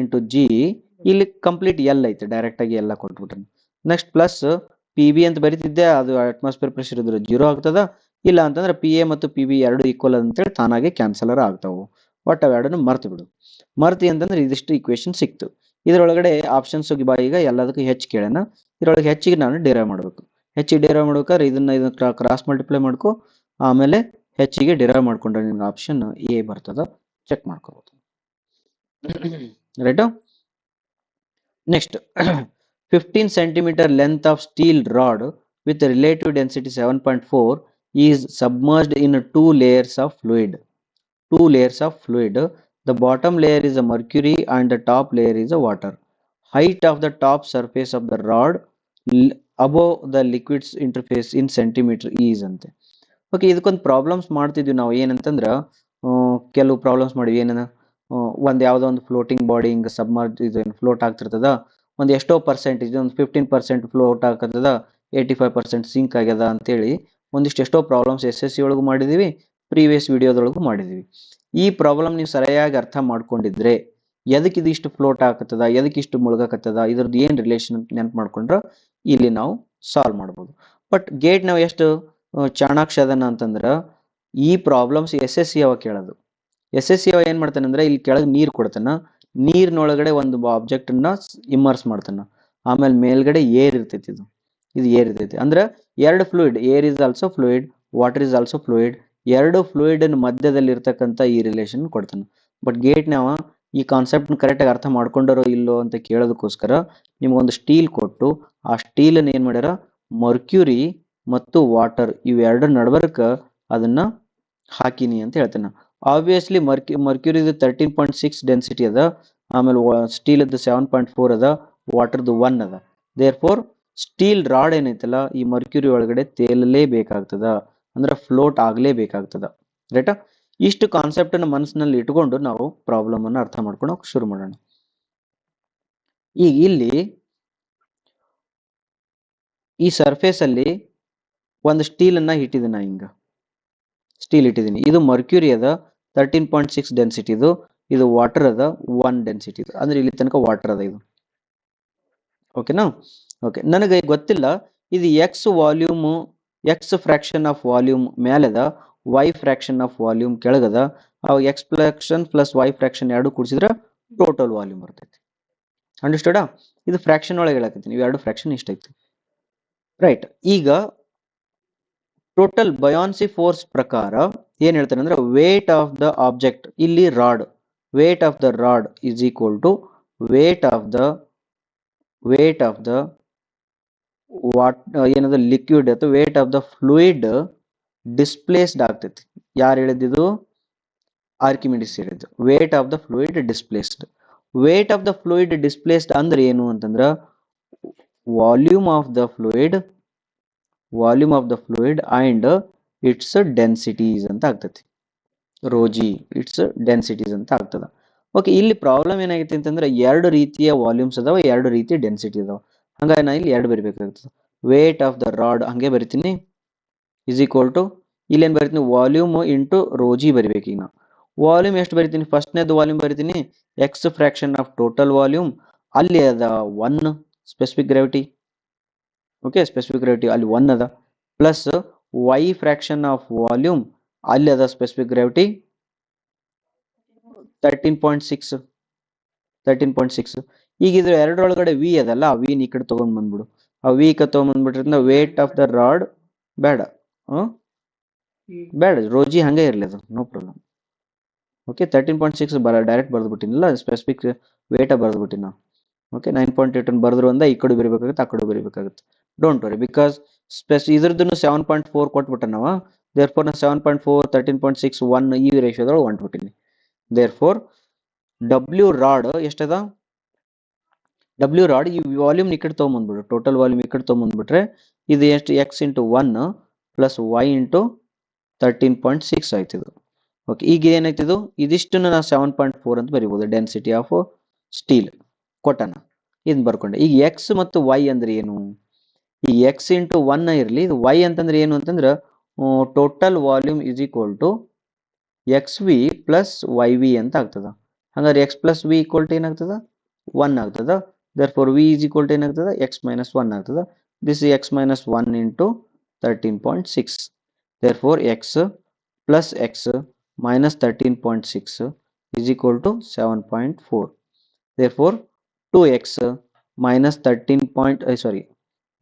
ಇಂಟು ಜಿ, ಇಲ್ಲಿ ಕಂಪ್ಲೀಟ್ ಎಲ್ ಐತೆ, ಡೈರೆಕ್ಟಾಗಿ ಎಲ್ಲ ಕೊಟ್ಬಿಟ್ರೆ. ನೆಕ್ಸ್ಟ್ ಪ್ಲಸ್ ಪಿ ಬಿ ಅಂತ ಬರಿತಿದ್ದೆ, ಅದು ಅಟ್ಮಾಸ್ಫಿಯರ್ ಪ್ರೆಷರ್ ಇದ್ರೆ 0 ಆಗ್ತದ. ಇಲ್ಲ ಅಂತಂದ್ರೆ ಪಿ ಎ ಮತ್ತು ಪಿ ಬಿ ಎರಡು ಈಕ್ವಲ್ ಅಂತೇಳಿ ತಾನಾಗೆ ಕ್ಯಾನ್ಸಲರ್ ಆಗ್ತಾವು. ಒಟ್ಟು ಅವೆರಡನ್ನು ಮರ್ತು ಬಿಡು. ಮರ್ತಿ ಅಂತಂದ್ರೆ ಇದಿಷ್ಟು ಈಕ್ವೇಶನ್ ಸಿಕ್ತು. ಇದರೊಳಗಡೆ ಆಪ್ಷನ್ಸ್ ಈಗ ಎಲ್ಲದಕ್ಕೂ ಹೆಚ್ಚು ಕೇಳೋಣ. ಇದರೊಳಗೆ ಹೆಚ್ಚಿಗೆ ನಾನು ಡಿರೈವ್ ಮಾಡಬೇಕು. ಹೆಚ್ಚಿಗೆ ಡಿರೈವ್ ಮಾಡ್ಬೇಕಾದ್ರೆ ಇದನ್ನ ಕ್ರಾಸ್ ಮಲ್ಟಿಪ್ಲೈ ಮಾಡ್ಕೊ, ಆಮೇಲೆ ಹೆಚ್ಚಿಗೆ ಡಿರೈವ್ ಮಾಡ್ಕೊಂಡ್ರೆ ನಿಮ್ಗೆ ಆಪ್ಷನ್ ಎ ಬರ್ತದ, ಚೆಕ್ ಮಾಡ್ಕೋಬಹುದು. Right? Next 15 centimeter length of steel rod with relative density 7.4 is submerged in 2 layers of fluid. The bottom layer is a mercury and the top layer is a water. Height of the top surface of the rod above the liquid's interface in centimeter is ಅಂತೆ. Okay, ಇದಕ್ಕೊಂದು problems ಮಾಡ್ತಿದ್ವಿ ನಾವು. ಏನಂತಂದ್ರೆ ಕೆಲವು problems ಮಾಡಿವಿ. ಏನೇನ, ಒಂದು ಯಾವುದೋ ಒಂದು ಫ್ಲೋಟಿಂಗ್ ಬಾಡಿ ಹಿಂಗೆ ಸಬ್ಮರ್ಜ್ ಇದು ಫ್ಲೋಟ್ ಆಗ್ತಿರ್ತದ, ಒಂದು ಎಷ್ಟೋ ಪರ್ಸೆಂಟೇಜ್, ಒಂದು 15% ಫ್ಲೋಟ್ ಆಗ್ತದ, 85% ಸಿಂಕ್ ಆಗ್ಯದ ಅಂತೇಳಿ ಒಂದಿಷ್ಟು ಎಷ್ಟೋ ಪ್ರಾಬ್ಲಮ್ಸ್ SSC ಒಳಗೂ ಮಾಡಿದ್ದೀವಿ, ಪ್ರೀವಿಯಸ್ ವಿಡಿಯೋದೊಳಗೂ ಮಾಡಿದ್ದೀವಿ. ಈ ಪ್ರಾಬ್ಲಮ್ ನೀವು ಸರಿಯಾಗಿ ಅರ್ಥ ಮಾಡ್ಕೊಂಡಿದ್ರೆ ಎದಕ್ಕೆ ಇದಿಷ್ಟು ಫ್ಲೋಟ್ ಆಗ್ತದ, ಎದಕ್ಕೆ ಇಷ್ಟು ಮುಳುಗಕತ್ತದ, ಇದ್ರದ್ದು ಏನು ರಿಲೇಷನ್ ನೆನಪು ಮಾಡ್ಕೊಂಡ್ರೆ ಇಲ್ಲಿ ನಾವು ಸಾಲ್ವ್ ಮಾಡ್ಬೋದು. ಬಟ್ ಗೇಟ್ ನಾವು ಎಷ್ಟು ಚಾಣಾಕ್ಷ ಅದನ್ನ ಅಂತಂದ್ರೆ ಈ ಪ್ರಾಬ್ಲಮ್ಸ್ SSC ಅವ ಕೇಳೋದು. SSC ಅವ ಏನು ಮಾಡ್ತಾನೆ ಅಂದ್ರೆ ಇಲ್ಲಿ ಕೆಳಗೆ ನೀರು ಕೊಡ್ತಾನೆ, ನೀರಿನೊಳಗಡೆ ಒಂದು ಆಬ್ಜೆಕ್ಟ್ ಅನ್ನ ಇಮ್ಮರ್ಸ್ ಮಾಡ್ತಾನ. ಆಮೇಲೆ ಮೇಲ್ಗಡೆ ಏರ್ ಇರ್ತೈತಿ, ಇದು ಏರ್ ಇರ್ತೈತಿ. ಅಂದ್ರೆ ಎರಡು fluid, air is also fluid, water is also fluid. ಎರಡು ಫ್ಲೂಯಿಡ್ ಮಧ್ಯದಲ್ಲಿ ಇರ್ತಕ್ಕಂಥ ಈ ರಿಲೇಷನ್ ಕೊಡ್ತಾನೆ. ಬಟ್ ಗೇಟ್ ನಾವ ಈ ಕಾನ್ಸೆಪ್ಟ್ ಕರೆಕ್ಟಾಗಿ ಅರ್ಥ ಮಾಡ್ಕೊಂಡರೋ ಇಲ್ಲೋ ಅಂತ ಕೇಳೋದಕ್ಕೋಸ್ಕರ ನಿಮ್ಗೊಂದು ಸ್ಟೀಲ್ ಕೊಟ್ಟು ಆ ಸ್ಟೀಲ್ ಏನ್ ಮಾಡ್ಯಾರ, ಮರ್ಕ್ಯೂರಿ ಮತ್ತು ವಾಟರ್ ಇವೆರಡರ ನಡಬರ್ಕ ಅದನ್ನ ಹಾಕಿನಿ ಅಂತ ಹೇಳ್ತೇನೆ. ಆಬ್ವಿಯಸ್ಲಿ ಮರ್ಕ್ಯೂರಿದು 13.6 ಡೆನ್ಸಿಟಿ ಅದ, ಆಮೇಲೆ ಸ್ಟೀಲ್ದು 7.4 ಅದ, ವಾಟರ್ದು 1 ಅದ. ದೇರ್ ಫೋರ್ ಸ್ಟೀಲ್ ರಾಡ್ ಏನೈತಲ್ಲ ಈ ಮರ್ಕ್ಯೂರಿ ಒಳಗಡೆ ತೇಲಲೇಬೇಕಾಗ್ತದ, ಅಂದ್ರೆ ಫ್ಲೋಟ್ ಆಗ್ಲೇಬೇಕಾಗ್ತದ. ರೈಟಾ? ಇಷ್ಟು ಕಾನ್ಸೆಪ್ಟ್ ಅನ್ನ ಮನಸ್ಸಿನಲ್ಲಿ ಇಟ್ಕೊಂಡು ನಾವು ಪ್ರಾಬ್ಲಮ್ ಅನ್ನ ಅರ್ಥ ಮಾಡ್ಕೊಳಕ್ ಶುರು ಮಾಡೋಣ. ಈಗ ಇಲ್ಲಿ ಈ ಸರ್ಫೇಸ್ ಅಲ್ಲಿ ಒಂದು ಸ್ಟೀಲ್ ಅನ್ನ ಇಟ್ಟಿದ್ದೀನಿ ನಾ, ಹಿಂಗ ಸ್ಟೀಲ್ ಇಟ್ಟಿದ್ದೀನಿ. ಇದು ಮರ್ಕ್ಯೂರಿ ಅದ 13.6 ಡೆನ್ಸಿಟಿ, ಇದು ವಾಟರ್ ಅದ 1 ಡೆನ್ಸಿಟಿ. ಅಂದ್ರೆ ಇಲ್ಲಿ ತನಕ ವಾಟರ್ ಅದ ಇದು. ಓಕೆನಾ? ಓಕೆ, ನನಗೆ ಗೊತ್ತಿಲ್ಲ ಇದು x volume, x fraction of volume ಮೇಲದ, ವೈ ಫ್ರಾಕ್ಷನ್ ಆಫ್ ವಾಲ್ಯೂಮ್ ಕೆಳಗದ. ಅವು x fraction plus y fraction ಎರಡು ಕೂಡಿಸಿದ್ರೆ ಟೋಟಲ್ ವಾಲ್ಯೂಮ್ ಬರ್ತೈತಿ. ಅಂಡರ್ಸ್ಟುಡಾ? ಇದು ಫ್ರಾಕ್ಷನ್ ಒಳಗೆ ಹೇಳಕತ್ತೀನಿ, ನೀವು ಎರಡು ಫ್ರಾಕ್ಷನ್ ಇಷ್ಟೈತಿ. ರೈಟ್. ಈಗ ಟೋಟಲ್ ಬಯಾನ್ಸಿ ಫೋರ್ಸ್ ಪ್ರಕಾರ ಏನ್ ಹೇಳ್ತಾರೆ ಅಂದ್ರೆ ವೇಟ್ ಆಫ್ ದ ಆಬ್ಜೆಕ್ಟ್, ಇಲ್ಲಿ rod, weight of the rod is equal to weight of the what ಏನದು ಲಿಕ್ವಿಡ್ ಅಥವಾ weight of the fluid displaced ಆಗ್ತೈತಿ. ಯಾರು ಹೇಳಿದ್ದು? ಆರ್ಕಿಮಿಡಿಸ್ ಹೇಳಿದ್ದು. Weight of the fluid displaced. Weight of the fluid displaced ಅಂದ್ರೆ ಏನು ಅಂತಂದ್ರ volume of the fluid and its densities ಅಂತ ಆಗ್ತೈತಿ. ರೋಜಿ ಇಟ್ಸ್ ಡೆನ್ಸಿಟೀಸ್ ಅಂತ ಆಗ್ತದ. ಓಕೆ, ಇಲ್ಲಿ ಪ್ರಾಬ್ಲಮ್ ಏನಾಗೈತಿ ಅಂತಂದ್ರೆ ಎರಡು ರೀತಿಯ ವಾಲ್ಯೂಮ್ಸ್ ಅದಾವ, ಎರಡು ರೀತಿಯ ಡೆನ್ಸಿಟಿ ಅದಾವ. ಹಂಗಾಗಿ ನಾ ಇಲ್ಲಿ ಎರಡು ಬರಿಬೇಕಾಗ್ತದೆ. ವೇಟ್ ಆಫ್ ದ ರಾಡ್ ಹಂಗೆ ಬರಿತೀನಿ ಇಸ್ ಈಕ್ವಲ್ ಟು ಇಲ್ಲೇನು ಬರಿತೀನಿ, ವಾಲ್ಯೂಮ್ ಇಂಟು ರೋಜಿ ಬರಿಬೇಕು. ಈಗ ನಾ ವಾಲ್ಯೂಮ್ ಎಷ್ಟು ಬರಿತೀನಿ, ಫಸ್ಟ್ನೇದು ವಾಲ್ಯೂಮ್ ಬರಿತೀನಿ x fraction of total volume, ಅಲ್ಲಿ ಅದ 1 specific gravity. Okay, specific gravity ಅಲ್ಲಿ 1 ಅದ, plus y fraction of volume, ಅಲ್ಲಿ ಅದ ಸ್ಪೆಸಿಫಿಕ್ ಗ್ರಾವಿಟಿ 13.6. ಈಗ ಇದ್ರ ಎರಡರೊಳಗಡೆ ವಿ ಅದಲ್ಲ, ಆ ವಿನ್ ಈ ಕಡೆ ತಗೊಂಡ್ ಬಂದ್ಬಿಡು. ಆ ವಿ ಕ ತಗೊಂಡ್ಬಂದ್ಬಿಟ್ರಿಂದ ವೇಟ್ ಆಫ್ ದ ರಾಡ್ ಬೇಡ, ಬೇಡ, ರೋಜಿ ಹಂಗೆ ಇರಲಿ, ಅದು ನೋ ಪ್ರಾಬ್ಲಮ್. ಓಕೆ, 13.6 ಡೈರೆಕ್ಟ್ ಬರ್ದ್ಬಿಟ್ಟಿನಲ್ಲ, ಸ್ಪೆಸಿಫಿಕ್ ವೇಟ ಬರ್ದ್ಬಿಟ್ಟಿನ ನಾವು. ಓಕೆ, 9.8 ಬರೆದ್ರು ಅಂದ ಈ ಕಡೆ ಬರಿಬೇಕಾಗುತ್ತೆ, ಆ ಕಡೆ ಬರಿಬೇಕಾಗುತ್ತೆ. ಡೋಂಟ್ ವರಿ, ಬಿಕಾಸ್ ಇದ್ರದ್ದು 7.4 ಕೊಟ್ಬಿಟ್ಟ ನಾವು. ದೇರ್ ಫೋರ್ ನಾ 7.4 13.6 1 ಈ ರೇಷಿಯೋದೊಳಗೆ ಹೊಂಟ್ಬಿಟ್ಟಿನಿ. ದೇರ್ ಫೋರ್ ಡಬ್ಲ್ಯೂ ರಾಡ್ ಎಷ್ಟದ, ಡಬ್ಲ್ಯೂ ರಾಡ್ ಈ ವಾಲ್ಯೂಮ್ ಈ ಕಡೆ ತೊಗೊಂಬಂದ್ಬಿಡು, ಟೋಟಲ್ ವಾಲ್ಯೂಮ್ ಈ ಕಡೆ ತೊಗೊಂಬಂದ್ಬಿಟ್ರೆ ಇದು ಎಷ್ಟು, x into 1 plus y into 13.6 ಆಯ್ತಿದು. ಓಕೆ, ಈಗ ಏನಾಯ್ತಿದು, ಇದಿಷ್ಟನ್ನು ನಾವು 7.4 ಅಂತ ಬರಿಬೋದು, ಡೆನ್ಸಿಟಿ ಆಫ್ ಸ್ಟೀಲ್ ಕೊಟ್ಟನ, ಇದನ್ನ ಬರ್ಕೊಂಡೆ. ಈಗ ಎಕ್ಸ್ ಮತ್ತು ವೈ ಅಂದ್ರೆ ಏನು, ಈ ಎಕ್ಸ್ ಇಂಟು 1 ಇರಲಿ, ಇದು ವೈ ಅಂತಂದ್ರೆ ಏನು ಅಂತಂದ್ರೆ total volume is equal to x v plus y v ಅಂತ ಆಗ್ತದ. ಹಂಗಾದ್ರೆ x plus v equal to ಏನಾಗ್ತದ, 1 ಆಗ್ತದ. therefore v is equal to ಏನಾಗ್ತದ, x minus 1 ಆಗ್ತದ. this is x minus 1 into 13.6. therefore x plus x minus 13.6 is equal to 7.4. therefore 2x minus 13 point sorry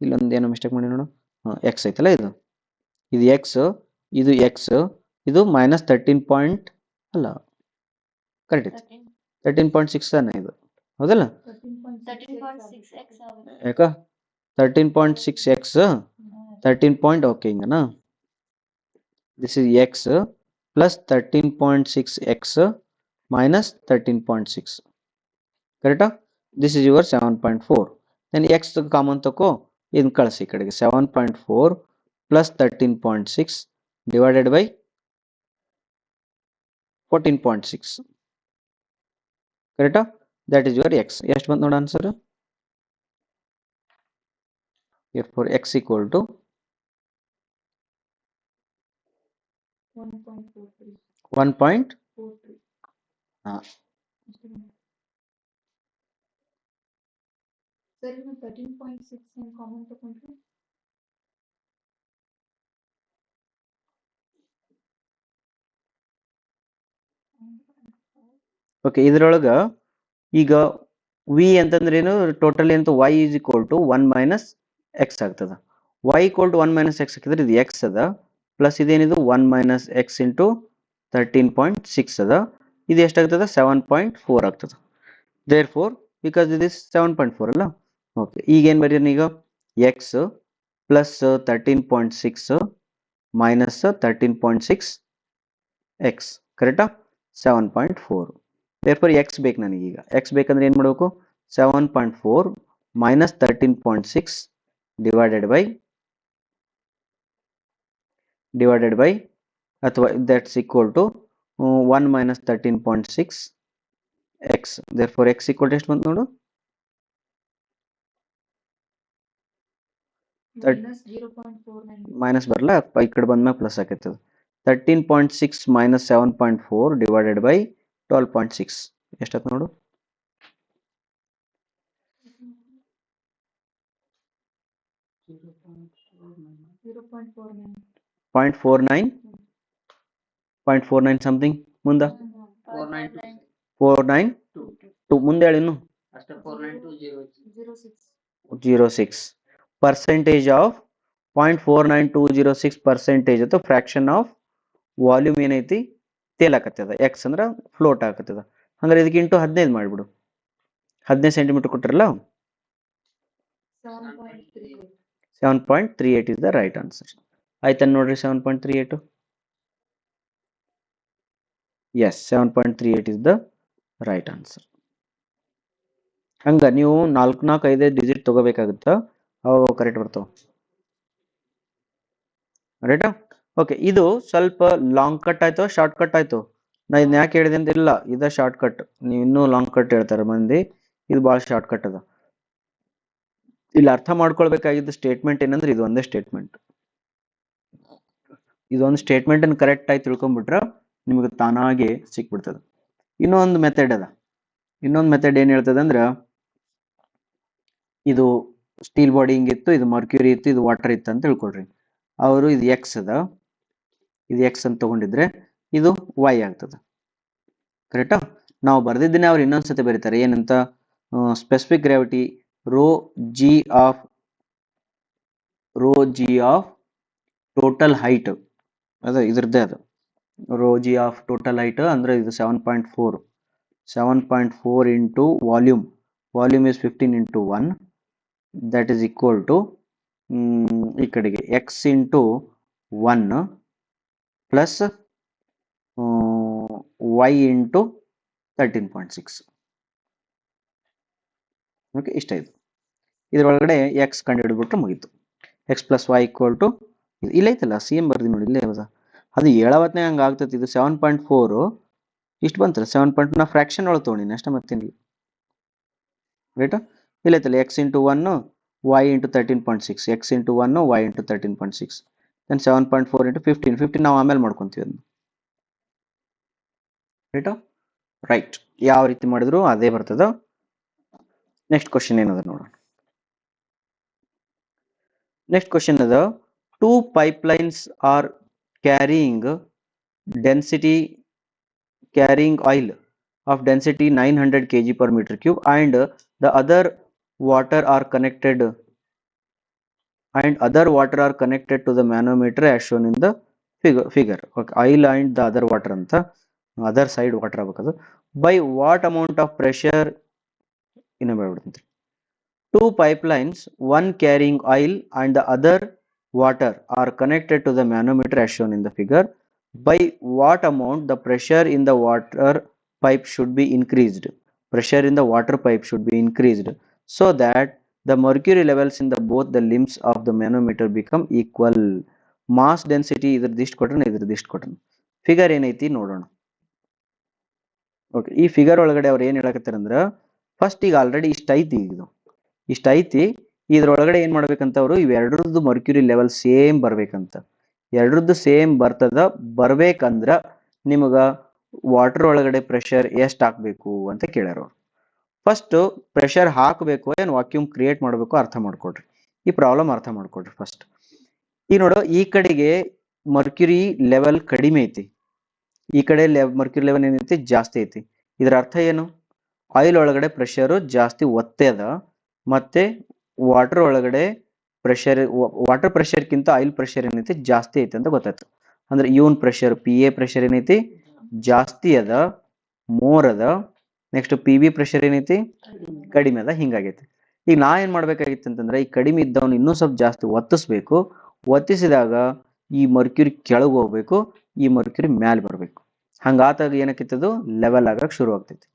ಇಲ್ಲೊಂದು ಏನೋ mistake ಮಾಡಿ ನೋಡು, x ಐತಲ್ಲ, ಇದು x, ಇದು x, ಇದು ಮೈನಸ್ 13 ಪಾಯಿಂಟ್ ಅಲ್ಲ, ಕರೆಕ್ಟ್ ಐತಿ 13.6 ಅನ್ನ ಇದು, ಹೌದಲ್ಲ? ಯಾಕ 13.6x 13 ಪಾಯಿಂಟ್, ಓಕೆ ಹಿಂಗನಾ, this is x plus 13.6x minus 13.6, ಕರೆಕ್ಟಾ? This is your 7.4. Then x common ತಕೋ, ಇದನ್ನ ಕಳಿಸಿ ಈ ಕಡೆಗೆ, 7.4 ಪ್ಲಸ್ 13.6 ಡಿವೈಡೆಡ್ ಬೈ 14.6, ಕರೆಕ್ಟಾ? That is your x. ಎಷ್ಟು ಬಂತು ನೋಡ answer? therefore x equal to 1.43. Okay, ಇದ್ರೊಳಗ ಈಗ ವಿ ಅಂತಂದ್ರೆ ಏನು, ಟೋಟಲ್ ಅಂತ y is equal to 1 minus x ಆಗ್ತದ. y equal to 1 minus x ಹಾಕಿದ್ರೆ ಇದು ಎಕ್ಸ್ ಅದ, ಪ್ಲಸ್ ಇದೇನಿದು 1 ಮೈನಸ್ ಎಕ್ಸ್ ಇಂಟು 13.6 ಅದ, ಇದು ಎಷ್ಟಾಗ್ತದ 7.4 ಆಗ್ತದೆ. ದೇರ್ ಫೋರ್ ಬಿಕಾಸ್ ಇದು 7.4 ಅಲ್ಲ. ಓಕೆ, ಈಗ ಏನು ಬರೀರಿ ಈಗ ಎಕ್ಸ್ ಪ್ಲಸ್ 13.6 ಮೈನಸ್ 13.6 ಎಕ್ಸ್ ಕರೆಕ್ಟಾ 7.4. therefore ಎಕ್ಸ್ ಬೇಕು ನನಗೀಗ. ಎಕ್ಸ್ ಬೇಕಂದ್ರೆ ಏನು ಮಾಡಬೇಕು, 7.4 ಮೈನಸ್ 13.6 ಡಿವೈಡೆಡ್ ಬೈ ಅಥವಾ that's equal to 1 minus 13.6 x. therefore x equal to ಎಷ್ಟು ಬಂತು ನೋಡು, ಮೈನಸ್ ಬರಲ್ಲ, ಈ ಕಡೆ ಬಂದ್ಮೇಲೆ ಪ್ಲಸ್ ಆಕೈತದ. 13.6 ಮೈನಸ್ 7.4 ಡಿವೈಡೆಡ್ ಬೈ 12.6 ಎಷ್ಟಾಯ್ತು ನೋಡು, 0.49 ಸಮಥಿಂಗ್. ಮುಂದ 492 ಮುಂದೆ ಹೇಳಿ ಇನ್ನು 06 ಪರ್ಸೆಂಟೇಜ್ ಆಫ್ 0.49206 ಪರ್ಸೆಂಟೇಜ್ ಅಥವಾ ಫ್ರಾಕ್ಷನ್ ಆಫ್ ವಾಲ್ಯೂಮ್ ಏನೈತಿ ತೇಲಾಕತ್ತದ. ಎಕ್ಸ್ ಅಂದ್ರೆ ಫ್ಲೋಟ್ ಆಗತ್ತದ. ಹಂಗಾರೆ ಇದಕ್ಕೆ ಇಂಟು 15 ಮಾಡಿಬಿಡು. 15 ಸೆಂಟಿಮೀಟರ್ ಕೊಟ್ಟಿರಲ್ಲ, 7.38 ಇಸ್ ದ ರೈಟ್ ಆನ್ಸರ್. ಆಯ್ತಾ ನೋಡ್ರಿ 7.38. Yes 7.38 is the right answer. ಹಂಗ ನೀವು 4-5 ಡಿಜಿಟ್ ತಗೋಬೇಕಾಗುತ್ತ, ಅವು ಕರೆಕ್ಟ್ ಬರ್ತಾವ. ರೈಟಾ? ಓಕೆ, ಇದು ಸ್ವಲ್ಪ ಲಾಂಗ್ ಕಟ್ ಆಯ್ತು, ಶಾರ್ಟ್ ಕಟ್ ಆಯ್ತು. ನಾ ಇದನ್ನ ಯಾಕೆ ಹೇಳಿದೆ ಅಂತ ಇಲ್ಲ, ಇದ ಶಾರ್ಟ್ ಕಟ್. ನೀವು ಇನ್ನೂ ಲಾಂಗ್ ಕಟ್ ಹೇಳ್ತಾರೆ ಮಂದಿ, ಇದು ಭಾಳ ಶಾರ್ಟ್ ಕಟ್ ಅದ. ಇಲ್ಲಿ ಅರ್ಥ ಮಾಡ್ಕೊಳ್ಬೇಕಾಗಿದ್ದ ಸ್ಟೇಟ್ಮೆಂಟ್ ಏನಂದ್ರೆ ಇದು ಒಂದೇ ಸ್ಟೇಟ್ಮೆಂಟ್. ಇದೊಂದು ಸ್ಟೇಟ್ಮೆಂಟ್ ಅನ್ನು ಕರೆಕ್ಟ್ ಆಗಿ ತಿಳ್ಕೊಂಡ್ಬಿಟ್ರೆ ನಿಮಗೆ ತಾನಾಗೆ ಸಿಕ್ಬಿಡ್ತದೆ. ಇನ್ನೊಂದು ಮೆಥಡ್ ಅದ. ಇನ್ನೊಂದು ಮೆಥಡ್ ಏನ್ ಹೇಳ್ತದೆ ಅಂದ್ರೆ, ಇದು ಸ್ಟೀಲ್ ಬಾಡಿ ಹಿಂಗಿತ್ತು, ಇದು ಮರ್ಕ್ಯೂರಿ ಇತ್ತು, ಇದು ವಾಟರ್ ಇತ್ತು ಅಂತ ತಿಳ್ಕೊಳ್ರಿ. ಅವರು ಇದು ಎಕ್ಸ್ ಅದ, ಇದು ಎಕ್ಸ್ ಅಂತ ತಗೊಂಡಿದ್ರೆ ಇದು ವೈ ಆಗ್ತದೆ. ಕರೆಕ್ಟಾ? ನಾವು ಬರ್ದಿದ್ದನ್ನೇ ಅವ್ರು ಇನ್ನೊಂದ್ಸತಿ ಬರೀತಾರೆ ಏನಂತ, specific gravity rho g of total height ಅದ ಇದ್ರದ್ದೇ ಅದು. Rho g of total height ಅಂದ್ರೆ ಇದು 7.4 into volume is 15 into 1 that is equal to ಈ ಕಡೆಗೆ x into 1 plus y into 13.6. Okay, ಇಷ್ಟ ಇದು. ಇದರೊಳಗಡೆ ಎಕ್ಸ್ ಕಂಡುಹಿಡಿದ್ಬಿಟ್ರೆ ಮುಗೀತು. X plus y equal to ಇಲ್ಲೈತಲ್ಲ, ಸಿ ಎಂ ಬರ್ದಿ ನೋಡಿ, ಇಲ್ಲೇ ಅದ. ಅದು 70ನೇ ಹಂಗೆ ಆಗ್ತೈತಿ. ಇದು 7.4 ಇಷ್ಟು ಬಂತಲ್ಲ, 7. ನಾ ಫ್ರಾಕ್ಷನ್ ಒಳಗೆ ತೊಗೊಂಡಿನಿ ಅಷ್ಟೇ, ಮತ್ತೇನಿಲ್ಲ. ರೈಟಾ? ಇಲ್ಲೈತಲ್ಲ x into 1 y into 13.6, x into 1 y into 13.6, then 7.4 into 15 ನಾವು ಆಮೇಲೆ ಮಾಡ್ಕೊತೀವಿ ಅದನ್ನು. ರೈಟಾ? ರೈಟ್, ಯಾವ ರೀತಿ ಮಾಡಿದ್ರು ಅದೇ ಬರ್ತದ. ನೆಕ್ಸ್ಟ್ ಕ್ವಶನ್ ಏನದ ನೋಡೋಣ. ನೆಕ್ಸ್ಟ್ ಕ್ವಶನ್ ಅದ, 2 pipelines are carrying oil of density 900 kg per meter cube and the other water are connected to the manometer as shown in the figure. Okay, oil and the other water anta other side water agಬೇಕದು. By what amount of pressure ಇನ್ನೊಮ್ಮೆ ಹೇಳ್ಬಿಡ್ತೀನಿ. 2 pipelines, one carrying oil and the other water are connected to the manometer as shown in the figure. By what amount the pressure in the water pipe should be increased? Pressure in the water pipe should be increased so that the mercury levels in the both the limbs of the manometer become equal. Mass density ಇದ್ರದಿಷ್ಟು ಕೊಟ್ಟರೆ ಇದ್ರದಿಷ್ಟು ಕೊಟ್ಟರೆ. Figure ಏನೈತಿ ನೋಡೋಣ. Okay, ಈ figure ಒಳಗಡೆ ಅವ್ರು ಏನು ಹೇಳಕತ್ತಾರೆ ಅಂದ್ರೆ, first ಈಗ ಆಲ್ರೆಡಿ ಇಷ್ಟ ಐತಿ, ಇಷ್ಟ ಐತಿ. ಇದ್ರೊಳಗಡೆ ಏನ್ ಮಾಡ್ಬೇಕಂತ ಅವರು ಇವೆರಡರದ್ದು ಮರ್ಕ್ಯೂರಿ ಲೆವೆಲ್ ಸೇಮ್ ಬರ್ಬೇಕಂತ. ಎರಡರದ್ದು ಸೇಮ್ ಬರ್ಬೇಕಂದ್ರ ನಿಮಗ ವಾಟರ್ ಒಳಗಡೆ ಪ್ರೆಷರ್ ಎಷ್ಟು ಹಾಕ್ಬೇಕು ಅಂತ ಕೇಳ್ಯಾರ ಅವ್ರು. ಫಸ್ಟ್ ಪ್ರೆಷರ್ ಹಾಕಬೇಕು ಏನು ವಾಕ್ಯೂಮ್ ಕ್ರಿಯೇಟ್ ಮಾಡಬೇಕು ಅರ್ಥ ಮಾಡ್ಕೊಡ್ರಿ. ಈ ಪ್ರಾಬ್ಲಮ್ ಅರ್ಥ ಮಾಡ್ಕೊಡ್ರಿ ಫಸ್ಟ್. ಈಗ ನೋಡು, ಈ ಕಡೆಗೆ ಮರ್ಕ್ಯೂರಿ ಲೆವೆಲ್ ಕಡಿಮೆ ಐತಿ, ಈ ಕಡೆ ಮರ್ಕ್ಯೂರಿ ಲೆವೆಲ್ ಏನೈತಿ ಜಾಸ್ತಿ ಐತಿ. ಇದರ ಅರ್ಥ ಏನು? ಆಯಿಲ್ ಒಳಗಡೆ ಪ್ರೆಷರು ಜಾಸ್ತಿ ಒತ್ತೆ ಅದ ಮತ್ತೆ ವಾಟರ್ ಒಳಗಡೆ ಪ್ರೆಷರ್ ವಾಟರ್ ಪ್ರೆಷರ್ಗಿಂತ ಆಯಿಲ್ ಪ್ರೆಷರ್ ಏನೈತಿ ಜಾಸ್ತಿ ಐತಿ ಅಂತ ಗೊತ್ತಾಯ್ತು. ಅಂದ್ರೆ ಇವನ್ ಪ್ರೆಷರ್ ಪಿ ಎ ಪ್ರೆಷರ್ ಏನೈತಿ ಜಾಸ್ತಿ ಅದ, ಮೋರ್ ಅದ. ನೆಕ್ಸ್ಟ್ ಪಿ ಬಿ ಪ್ರೆಷರ್ ಏನೈತಿ ಕಡಿಮೆ ಅದ. ಹಿಂಗಾಗೈತಿ. ಈಗ ನಾ ಏನ್ ಮಾಡ್ಬೇಕಾಗಿತ್ತು ಅಂತಂದ್ರೆ ಈ ಕಡಿಮೆ ಇದ್ದವನು ಇನ್ನೂ ಸ್ವಲ್ಪ ಜಾಸ್ತಿ ಒತ್ತಿಸ್ಬೇಕು. ಒತ್ತಿಸಿದಾಗ ಈ ಮರ್ಕ್ಯೂರಿ ಕೆಳಗೆ ಹೋಗ್ಬೇಕು, ಈ ಮರ್ಕ್ಯೂರಿ ಮ್ಯಾಲೆ ಬರ್ಬೇಕು. ಹಂಗಾತಾಗ ಏನಕ್ಕಿತ್ತದು ಲೆವೆಲ್ ಆಗಕ್ಕೆ ಶುರು ಆಗ್ತೈತಿ.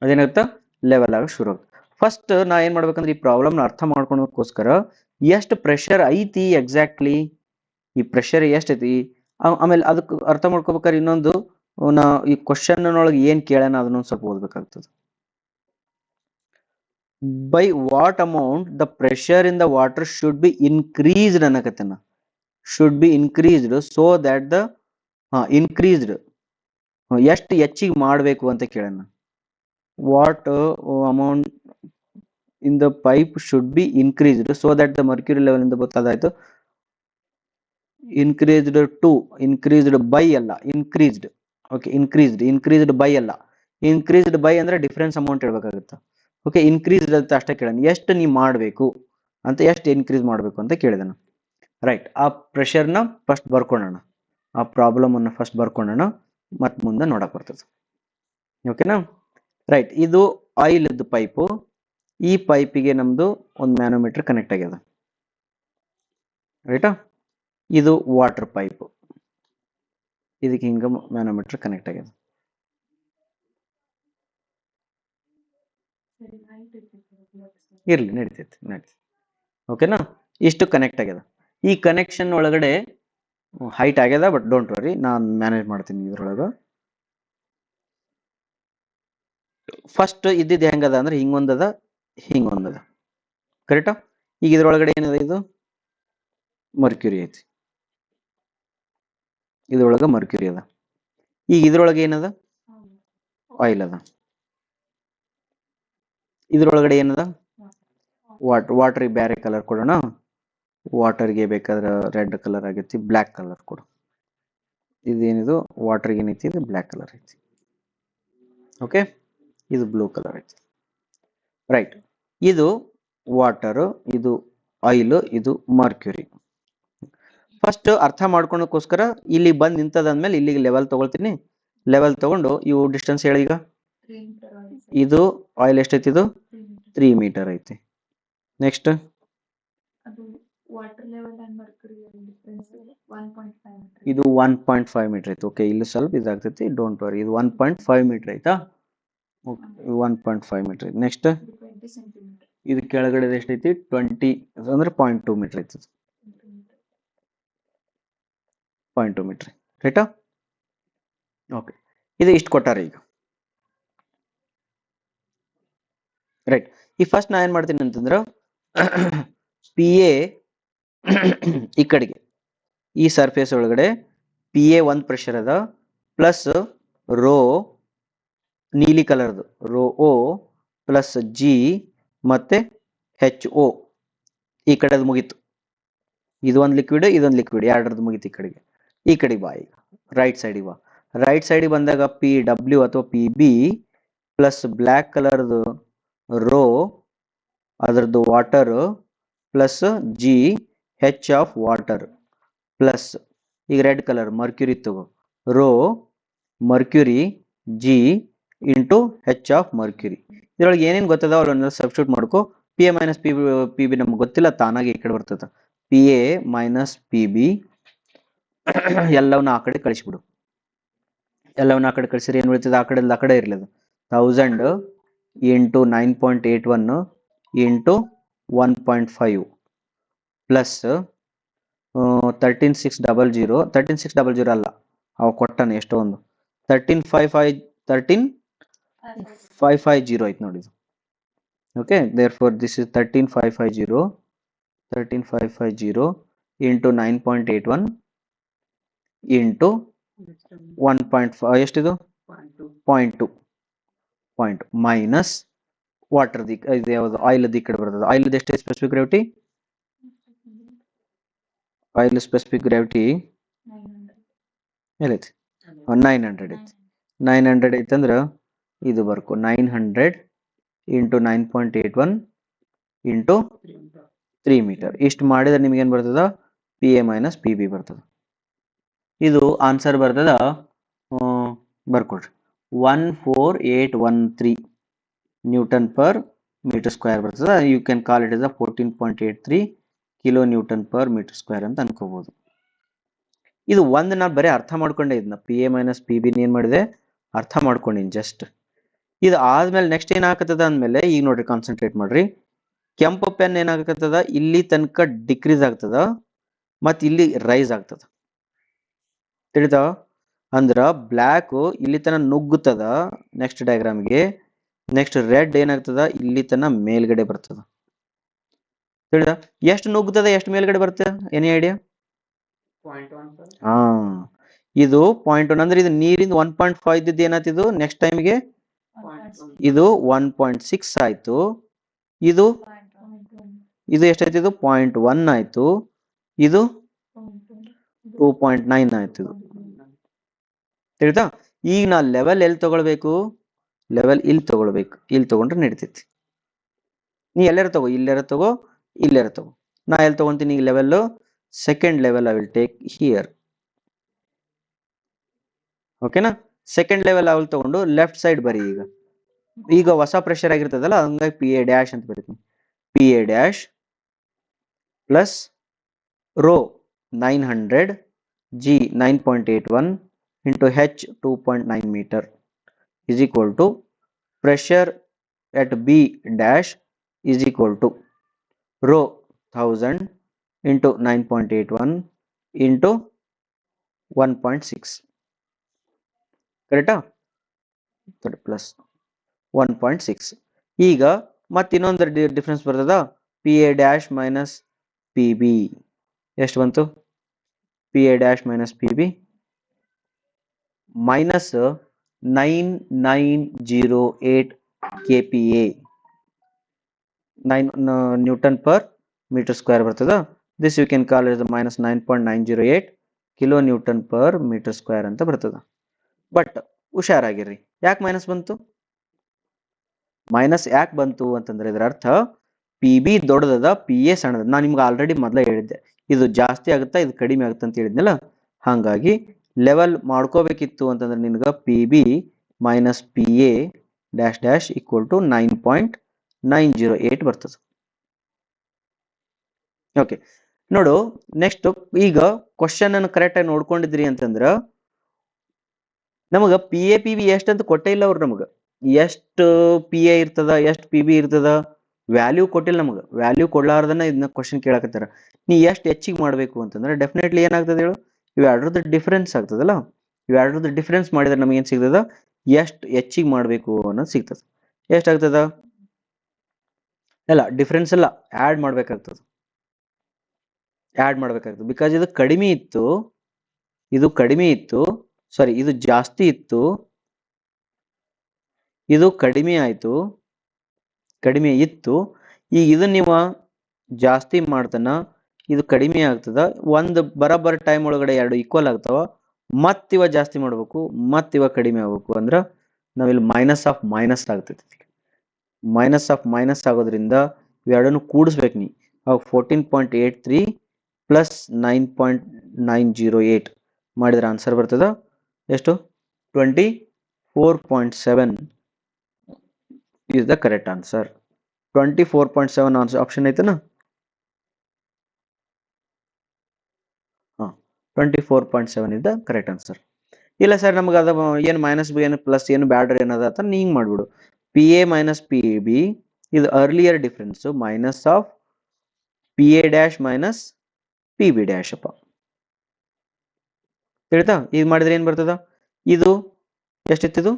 ಅದೇನಾಗುತ್ತ ಲೆವೆಲ್ ಆಗಕ್ಕೆ ಶುರು ಆಗ್ತದೆ. ಫಸ್ಟ್ ನಾ ಏನ್ ಮಾಡ್ಬೇಕಂದ್ರೆ ಈ ಪ್ರಾಬ್ಲಮ್ನ ಅರ್ಥ ಮಾಡ್ಕೊಳೋದಕ್ಕೋಸ್ಕರ ಎಷ್ಟು ಪ್ರೆಷರ್ ಐತಿ ಎಕ್ಸಾಕ್ಟ್ಲಿ, ಈ ಪ್ರೆಷರ್ ಎಷ್ಟೈತಿ, ಆಮೇಲೆ ಅದಕ್ಕೆ ಅರ್ಥ ಮಾಡ್ಕೋಬೇಕಾದ್ರೆ ಇನ್ನೊಂದು ನಾ ಈ ಕ್ವಶನ್ ಒಳಗೆ ಏನ್ ಕೇಳ್ಯಾನ ಅದನ್ನೊಂದು ಸ್ವಲ್ಪ ಓದ್ಬೇಕಾಗ್ತದೆ. By what amount the pressure in the water should be increased ಅನ್ನಕತ್ತೇನ. Should be increased so that the increased ಎಷ್ಟು ಹೆಚ್ಚಿಗೆ ಮಾಡಬೇಕು ಅಂತ ಕೇಳೋಣ. What amount in the pipe should be increased so that the mercury level ಇಂದ ಗೊತ್ತಾದಾಯ್ತು. Increased to, increased by ಅಲ್ಲ, increased. Okay, increased by ಅಲ್ಲ, ಇನ್ಕ್ರೀಸ್ಡ್ ಬೈ ಅಂದ್ರೆ ಡಿಫರೆನ್ಸ್ ಅಮೌಂಟ್ ಹೇಳ್ಬೇಕಾಗುತ್ತೆ. ಓಕೆ, ಇನ್ಕ್ರೀಸ್ಡ್ ಅಂತ ಅಷ್ಟೇ ಕೇಳೋಣ. ಎಷ್ಟು ನೀವು ಮಾಡಬೇಕು ಅಂತ, ಎಷ್ಟು ಇನ್ಕ್ರೀಸ್ ಮಾಡಬೇಕು ಅಂತ ಕೇಳಿದನು. ರೈಟ್, ಆ ಪ್ರೆಷರ್ನ ಫಸ್ಟ್ ಬರ್ಕೊಳ್ಳೋಣ, ಆ ಪ್ರಾಬ್ಲಮ್ ಅನ್ನು ಫಸ್ಟ್ ಬರ್ಕೊಳ್ಳೋಣ, ಮತ್ತೆ ಮುಂದೆ ನೋಡಕ್ ಬರ್ತದೆ. ಓಕೆನಾ. ರೈಟ್, ಇದು ಆಯಿಲ್ ಇದ್ದು ಪೈಪು. ಈ ಪೈಪಿಗೆ ನಮ್ದು ಒಂದು ಮ್ಯಾನೋಮೀಟರ್ ಕನೆಕ್ಟ್ ಆಗ್ಯದ. ರೈಟಾ. ಇದು ವಾಟರ್ ಪೈಪ್, ಇದಕ್ಕೆ ಹಿಂಗ ಮ್ಯಾನೋಮೀಟರ್ ಕನೆಕ್ಟ್ ಆಗ್ಯದ. ಇರ್ಲಿ, ನಡೀತೈತಿ. ಓಕೆನಾ. ಇಷ್ಟು ಕನೆಕ್ಟ್ ಆಗ್ಯದ. ಈ ಕನೆಕ್ಷನ್ ಒಳಗಡೆ ಹೈಟ್ ಆಗ್ಯದ, ಬಟ್ ಡೋಂಟ್ ವರಿ, ನಾನು ಮ್ಯಾನೇಜ್ ಮಾಡ್ತೀನಿ ಇದ್ರೊಳಗ. ಫಸ್ಟ್ ಇದ್ದಿದ್ದು ಹೆಂಗದ ಅಂದ್ರೆ ಹಿಂಗೊಂದದ, ಹಿಂಗೊಂದದ. ಕರೆಕ್ಟಾ. ಈಗ ಇದ್ರೊಳಗಡೆ ಏನದ, ಇದು ಮರ್ಕ್ಯೂರಿ ಐತಿ, ಇದ್ರೊಳಗ ಮರ್ಕ್ಯೂರಿ ಅದ. ಈಗ ಇದ್ರೊಳಗೆ ಏನದ, ಆಯಿಲ್ ಅದ. ಇದ್ರೊಳಗಡೆ ಏನದ, ವಾಟರ್ಗೆ ಬೇರೆ ಕಲರ್ ಕೊಡೋಣ. ವಾಟರ್ಗೆ ಬೇಕಾದ್ರೆ ರೆಡ್ ಕಲರ್ ಆಗೈತಿ, ಬ್ಲ್ಯಾಕ್ ಕಲರ್ ಕೊಡು. ಇದೇನಿದು ವಾಟರ್ಗೆ ಏನೈತಿ, ಇದು ಬ್ಲ್ಯಾಕ್ ಕಲರ್ ಐತಿ. ಓಕೆ, ಇದು ಬ್ಲೂ ಕಲರ್ ಐತಿ. ರೈಟ್, ಇದು ವಾಟರ್, ಇದು ಆಯಿಲ್, ಇದು ಮರ್ಕ್ಯೂರಿ. ಫಸ್ಟ್ ಅರ್ಥ ಮಾಡ್ಕೊಳಕ್ಕೋಸ್ಕರ ಇಲ್ಲಿ ಬಂದು ನಿಂತದಂದ್ಮೇಲೆ ಇಲ್ಲಿಗೆ ಲೆವೆಲ್ ತಗೊಳ್ತೀನಿ. ಲೆವೆಲ್ ತಗೊಂಡು ಇವು ಡಿಸ್ಟೆನ್ಸ್ ಹೇಳಿ. ಈಗ ಇದು ಆಯಿಲ್ ಎಷ್ಟೈತಿ, ಇದು 3 ಮೀಟರ್ ಐತಿ. ನೆಕ್ಸ್ಟ್ ಇದು 1.5 ಮೀಟರ್ ಐತಿ. ಓಕೆ, ಇಲ್ಲಿ ಸ್ವಲ್ಪ ಇದಾಗ್ತೈತಿ, ಡೋಂಟ್ ವರಿ. ಇದು 1.5 ಮೀಟರ್ ಐತಾ. 1.5 ಮೀಟರ್ ಐತಿ. ನೆಕ್ಸ್ಟ್ ಇದು ಕೆಳಗಡೆ ಎಷ್ಟೈತಿ, 20 ಅಂದ್ರೆ 0.2 ಮೀಟರ್ ಐತಿ. 0.2 ಮೀಟರ್, ರೈಟಾ. ಓಕೆ, ಇದು ಇಷ್ಟು ಕೊಟ್ಟಾರ ಈಗ. ರೈಟ್, ಈ ಫಸ್ಟ್ ನಾ ಏನ್ ಮಾಡ್ತೀನಿ ಅಂತಂದ್ರ ಪಿ ಎ ಈ ಕಡೆಗೆ ಈ ಸರ್ಫೇಸ್ ಒಳಗಡೆ ಪಿ ಎ ಒಂದು ಪ್ರೆಷರ್ ಅದ, ಪ್ಲಸ್ ರೋ ನೀಲಿ ಕಲರ್ದು ರೋ ಓ ಪ್ಲಸ್ ಜಿ ಮತ್ತೆ ಹೆಚ್ ಓ ಈ ಕಡೆದು ಮುಗೀತು. ಇದೊಂದು ಲಿಕ್ವಿಡ್, ಇದೊಂದು ಲಿಕ್ವಿಡ್, ಎರಡರದ್ದು ಮುಗೀತು. ಈ ಕಡೆಗೆ, ಈ ಕಡೆಗೆ ಬಾ. ಈಗ ರೈಟ್ ಸೈಡಿಗೆ ಬಾ. ರೈಟ್ ಸೈಡಿಗೆ ಬಂದಾಗ ಪಿ ಡಬ್ಲ್ಯೂ ಅಥವಾ ಪಿ ಬಿ ಪ್ಲಸ್ ಬ್ಲ್ಯಾಕ್ ಕಲರ್ದು ರೋ ಅದರದ್ದು water plus g h of water plus ಈಗ ರೆಡ್ ಕಲರ್ ಮರ್ಕ್ಯೂರಿ ತಗೋ, rho mercury g into h of mercury. ಇದ್ರೊಳಗೆ ಏನೇನು ಗೊತ್ತದ ಅವನ್ನ ಸಬ್ಸ್ಟಿಟ್ಯೂಟ್ ಮಾಡ್ಕೋ. P A minus P b ನಮ್ಗೆ ಗೊತ್ತಿಲ್ಲ, ತಾನಾಗಿ ಈ ಕಡೆ ಬರ್ತದ. P A minus P b ಎಲ್ಲವನ್ನ ಆ ಕಡೆ ಕಳಿಸ್ಬಿಡು. ಎಲ್ಲವನ್ನ ಆ ಕಡೆ ಕಳಿಸಿದ್ರೆ ಏನು ಬೀಳ್ತದೆ, ಆ ಕಡೆ ಆ ಕಡೆ ಇರಲಿ. ಅದು 1000 ಇಂಟು 9.81 ಇಂಟು 1.5 ಪ್ಲಸ್ 13600. 13600 ಅಲ್ಲ, ಅವು ಕೊಟ್ಟಾನೆ ಎಷ್ಟೋ ಒಂದು 13550 ಐತೆ ನೋಡಿ. Okay, therefore this is 13550 into 9.81 into 1.5 ಎಷ್ಟಿದು 0.2 ಮೈನಸ್ ವಾಟರ್ ಇದು ಯಾವುದು ಆಯಿಲ್ ಈ ಕಡೆ ಬರ್ತದೆ. ಆಯಿಲ್ ಎಷ್ಟು specific gravity, oil specific gravity ಎಲ್ಲೈತಿ 900 ಐತಿ. 900 ಐತಂದ್ರೆ ಇದು ಬರ್ಕೊ 900 ಇಂಟು 9.81 ಇಂಟು 3 ಮೀಟರ್. ಇಷ್ಟು ಮಾಡಿದ್ರೆ ನಿಮ್ಗೆ ಏನು ಬರ್ತದ, P A minus P b ಬರ್ತದ. ಇದು ಆನ್ಸರ್ ಬರ್ತದ, ಬರ್ಕೊಡ್ರಿ 14813 ನ್ಯೂಟನ್ ಪರ್ ಮೀಟರ್ ಸ್ಕ್ವೇರ್ ಬರ್ತದ. You can call it is 14.83 kilo newton per metre square ಅಂತ ಅನ್ಕೋಬಹುದು. ಇದು ಒಂದು ನಾ ಬರೀ ಅರ್ಥ ಮಾಡ್ಕೊಂಡೆ, ಇದನ್ನ p A minus P b ಏನ್ ಮಾಡಿದೆ ಅರ್ಥ ಮಾಡ್ಕೊಂಡಿನಿ ಜಸ್ಟ್. ಇದು ಆದ್ಮೇಲೆ ನೆಕ್ಸ್ಟ್ ಏನಾಗತ್ತದ ಅಂದ್ಮೇಲೆ ಈಗ ನೋಡ್ರಿ ಕಾನ್ಸಂಟ್ರೇಟ್ ಮಾಡ್ರಿ. ಕೆಂಪು ಪೆನ್ ಏನಾಗತ್ತದ, ಇಲ್ಲಿ ತನಕ ಡಿಕ್ರೀಸ್ ಆಗ್ತದ ಮತ್ ಇಲ್ಲಿ ರೈಸ್ ಆಗ್ತದ, ತಿಳಿತಾವ? ಅಂದ್ರ ಬ್ಲ್ಯಾಕ್ ಇಲ್ಲಿ ತನ ನುಗ್ಗುತ್ತದ ನೆಕ್ಸ್ಟ್ ಡಯಾಗ್ರಾಮ್ಗೆ, ನೆಕ್ಸ್ಟ್ ರೆಡ್ ಏನಾಗ್ತದ ಇಲ್ಲಿ ತನ ಮೇಲ್ಗಡೆ ಬರ್ತದ, ತಿಳಿದ? ಎಷ್ಟು ನುಗ್ಗುತ್ತದ ಎಷ್ಟು ಮೇಲ್ಗಡೆ ಬರ್ತದ, ಎನಿ ಐಡಿಯಾ? ಹಾ, ಇದು 0.1 ಅಂದ್ರೆ ಇದು ನೀರಿಂದ 1.5 ಇದ್ದಿದ್ದು ಏನಾಯ್ತಿದು ನೆಕ್ಸ್ಟ್ ಟೈಮ್ಗೆ ಇದು 1.6 ಆಯ್ತು. ಇದು ಎಷ್ಟಾಯ್ತು, ಇದು 0.1 ಆಯ್ತು, ಇದು 2.9 ಆಯ್ತು. ತಿಳಿತಾ? ಈಗ ನಾ ಲೆವೆಲ್ ಎಲ್ಲಿ ತಗೊಳ್ಬೇಕು, ಲೆವೆಲ್ ಇಲ್ಲಿ ತಗೊಳ್ಬೇಕು. ಇಲ್ಲಿ ತಗೊಂಡ್ರೆ ನಡೀತೈತಿ. ನೀ ಎಲ್ಲಾರ ತಗೋ, ಇಲ್ಲಾರ ತಗೋ, ಇಲ್ಲಾರ ತಗೋ. ನಾ ಎಲ್ಲಿ ತಗೊಂತೀನಿ ಈಗ level, second level I will take here. ಓಕೆನಾ? ಸೆಕೆಂಡ್ ಲೆವೆಲ್ ಅವಲ್ ತಗೊಂಡು ಲೆಫ್ಟ್ ಸೈಡ್ ಬರಿ. ಈಗ ಹೊಸ ಪ್ರೆಷರ್ ಆಗಿರ್ತದಲ್ಲ, ಹಂಗಾಗಿ ಪಿ ಎ ಡ್ಯಾಶ್ ಅಂತ ಬರೀತೀನಿ. P A dash plus rho 900 g 9.81 into h 2.9 metre is equal to pressure at B dash is equal to rho 1000 into 9.81 into 1.6. ಕರೆಕ್ಟಾ? Plus 1.6. ಈಗ ಮತ್ತೆ ಇನ್ನೊಂದು ಡಿಫ್ರೆನ್ಸ್ ಬರ್ತದ, P A dash minus P B ಎಷ್ಟು ಬಂತು? P A dash minus P B minus 9908 kPa 9 newton per metre square ಬರ್ತದ. This you can call is minus 9.908 kilo newton per metre square ಅಂತ ಬರ್ತದ. But ಹುಷಾರಾಗಿರ್ರಿ, ಯಾಕೆ minus ಬಂತು? Minus ಯಾಕೆ ಬಂತು ಅಂತಂದ್ರೆ ಇದರ ಅರ್ಥ ಪಿ ಬಿ ದೊಡ್ಡದ, ಪಿ ಎ ಸಣ್ಣದ. ನಾನು ನಿಮ್ಗೆ ಆಲ್ರೆಡಿ ಮೊದಲೇ ಹೇಳಿದ್ದೆ, ಇದು ಜಾಸ್ತಿ ಆಗುತ್ತಾ ಇದು ಕಡಿಮೆ ಆಗುತ್ತಾ ಅಂತ ಹೇಳಿದ್ನಲ್ಲ. ಹಾಗಾಗಿ ಲೆವೆಲ್ ಮಾಡ್ಕೋಬೇಕಿತ್ತು ಅಂತಂದ್ರೆ ನಿನ್ಗೆ p B minus p A dash dash equal to 9.908 ಬರ್ತದೆ. ಓಕೆ, ನೋಡು ನೆಕ್ಸ್ಟ್. ಈಗ ಕ್ವಶನ್ ಅನ್ನು ಕರೆಕ್ಟ್ ಆಗಿ ನೋಡ್ಕೊಂಡಿದ್ರಿ ಅಂತಂದ್ರ ನಮಗ ಪಿ ಎ ಪಿ ಬಿ ಎಷ್ಟು ಅಂತ ಕೊಟ್ಟೇ ಇಲ್ಲ ಅವ್ರು. ನಮಗ ಎಷ್ಟು ಪಿ ಎ ಇರ್ತದ, ಎಷ್ಟು ಪಿ ಬಿ ಇರ್ತದ, ವ್ಯಾಲ್ಯೂ ಕೊಟ್ಟಿಲ್ಲ ನಮಗ. ವ್ಯಾಲ್ಯೂ ಕೊಡ್ಲಾರ್ದನ್ನ ಇದನ್ನ ಕ್ವಶನ್ ಕೇಳಕತ್ತಾರ. ನೀ ಎಷ್ಟು ಹೆಚ್ಚಿಗೆ ಮಾಡ್ಬೇಕು ಅಂತಂದ್ರೆ ಡೆಫಿನೆಟ್ಲಿ ಏನಾಗ್ತದೆ ಹೇಳು, ಇವೆರಡ್ರದ್ದು ಡಿಫ್ರೆನ್ಸ್ ಆಗ್ತದಲ್ಲ. ಇವೆರಡ್ರದ್ದು ಡಿಫ್ರೆನ್ಸ್ ಮಾಡಿದ್ರೆ ನಮ್ಗೆ ಏನ್ ಸಿಗ್ತದ, ಎಷ್ಟು ಹೆಚ್ಚಿಗೆ ಮಾಡ್ಬೇಕು ಅನ್ನೋದು ಸಿಗ್ತದ. ಎಷ್ಟಾಗ್ತದ? ಇಲ್ಲ ಡಿಫ್ರೆನ್ಸ್ ಎಲ್ಲ ಆಡ್ ಮಾಡ್ಬೇಕಾಗ್ತದೆ. ಬಿಕಾಸ್ ಇದು ಕಡಿಮೆ ಇತ್ತು, ಸಾರಿ ಇದು ಜಾಸ್ತಿ ಇತ್ತು, ಇದು ಕಡಿಮೆ ಆಯ್ತು, ಕಡಿಮೆ ಇತ್ತು. ಈಗ ಇದನ್ನ ನೀವು ಜಾಸ್ತಿ ಮಾಡ್ತಾನ, ಇದು ಕಡಿಮೆ ಆಗ್ತದ. ಒಂದು ಬರೋಬ್ಬರ ಟೈಮ್ ಒಳಗಡೆ ಎರಡು ಈಕ್ವಲ್ ಆಗ್ತಾವ. ಮತ್ತಿವ ಜಾಸ್ತಿ ಮಾಡ್ಬೇಕು, ಮತ್ತಿವ ಕಡಿಮೆ ಆಗ್ಬೇಕು. ಅಂದ್ರ ನಾವಿಲ್ಲಿ ಮೈನಸ್ ಆಫ್ ಮೈನಸ್ ಆಗ್ತೈತಿ. ಮೈನಸ್ ಆಫ್ ಮೈನಸ್ ಆಗೋದ್ರಿಂದ ಇವೆರಡನ್ನು ಕೂಡಿಸ್ಬೇಕು ನೀ. ಅವಾಗ 14.83 ಪ್ಲಸ್ 9.908 ಮಾಡಿದ್ರೆ ಆನ್ಸರ್ ಬರ್ತದ ಎಷ್ಟು? 24.7 is the correct answer. 24.7 option ಐತನ? 24.7 is the correct answer. ಇಲ್ಲ ಸರ್ ನಮ್ಗೆ ಅದ ಏನು ಮೈನಸ್ ಬಿ ಏನು ಪ್ಲಸ್ ಏನು ಬ್ಯಾಡ್ರಿ ಏನದ ಅಂತ ನೀ ಹಿಂಗೆ ಮಾಡ್ಬಿಡು. P A minus P B ಇದು earlier difference minus of P A dash minus P B dash ಅಪ್ಪ. ತಿಳಿತಾ? ಈಗ ಮಾಡಿದ್ರೆ ಏನ್ ಬರ್ತದ? ಇದು ಎಷ್ಟಿತ್ತು?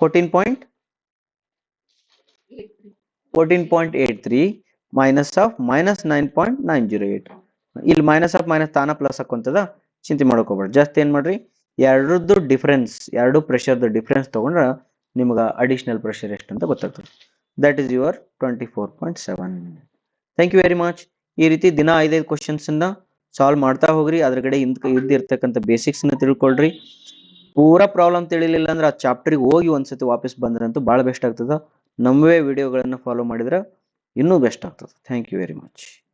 14.83 ಮೈನಸ್ ಆಫ್ ಮೈನಸ್ 9.908. ಇಲ್ಲಿ ಮೈನಸ್ ಆಫ್ ಮೈನಸ್ ತಾನ ಪ್ಲಸ್ ಹಾಕೊಂತದ, ಚಿಂತೆ ಮಾಡ್ಕೋಬೇಡ. ಜಸ್ಟ್ ಏನ್ ಮಾಡ್ರಿ, ಎರಡರದ್ದು ಡಿಫ್ರೆನ್ಸ್, ಎರಡು ಪ್ರೆಷರ್ದು ಡಿಫ್ರೆನ್ಸ್ ತಗೊಂಡ್ರೆ ನಿಮ್ಗೆ ಅಡಿಷನಲ್ ಪ್ರೆಷರ್ ಎಷ್ಟು ಅಂತ ಗೊತ್ತಾಗ್ತದೆ. That is your 24.7. Thank you very much. ಈ ರೀತಿ ದಿನ 5 ಕ್ವಶನ್ಸ್ ಸಾಲ್ವ್ ಮಾಡ್ತಾ ಹೋಗ್ರಿ. ಅದ್ರ ಕಡೆ ಇದ್ದಿರ್ತಕ್ಕಂಥ ಬೇಸಿಕ್ಸ್ ನ ತಿಳ್ಕೊಳ್ರಿ. ಪೂರಾ ಪ್ರಾಬ್ಲಮ್ ತಿಳಿಲಿಲ್ಲ ಅಂದ್ರೆ ಆ ಚಾಪ್ಟರ್ಗೆ ಹೋಗಿ ಒಂದ್ಸತಿ ವಾಪಸ್ ಬಂದ್ರಂತೂ ಭಾಳ ಬೆಸ್ಟ್ ಆಗ್ತದ. ನಮ್ಮವೇ ವಿಡಿಯೋಗಳನ್ನು ಫಾಲೋ ಮಾಡಿದ್ರೆ ಇನ್ನೂ ಬೆಸ್ಟ್ ಆಗ್ತದೆ. Thank you very much.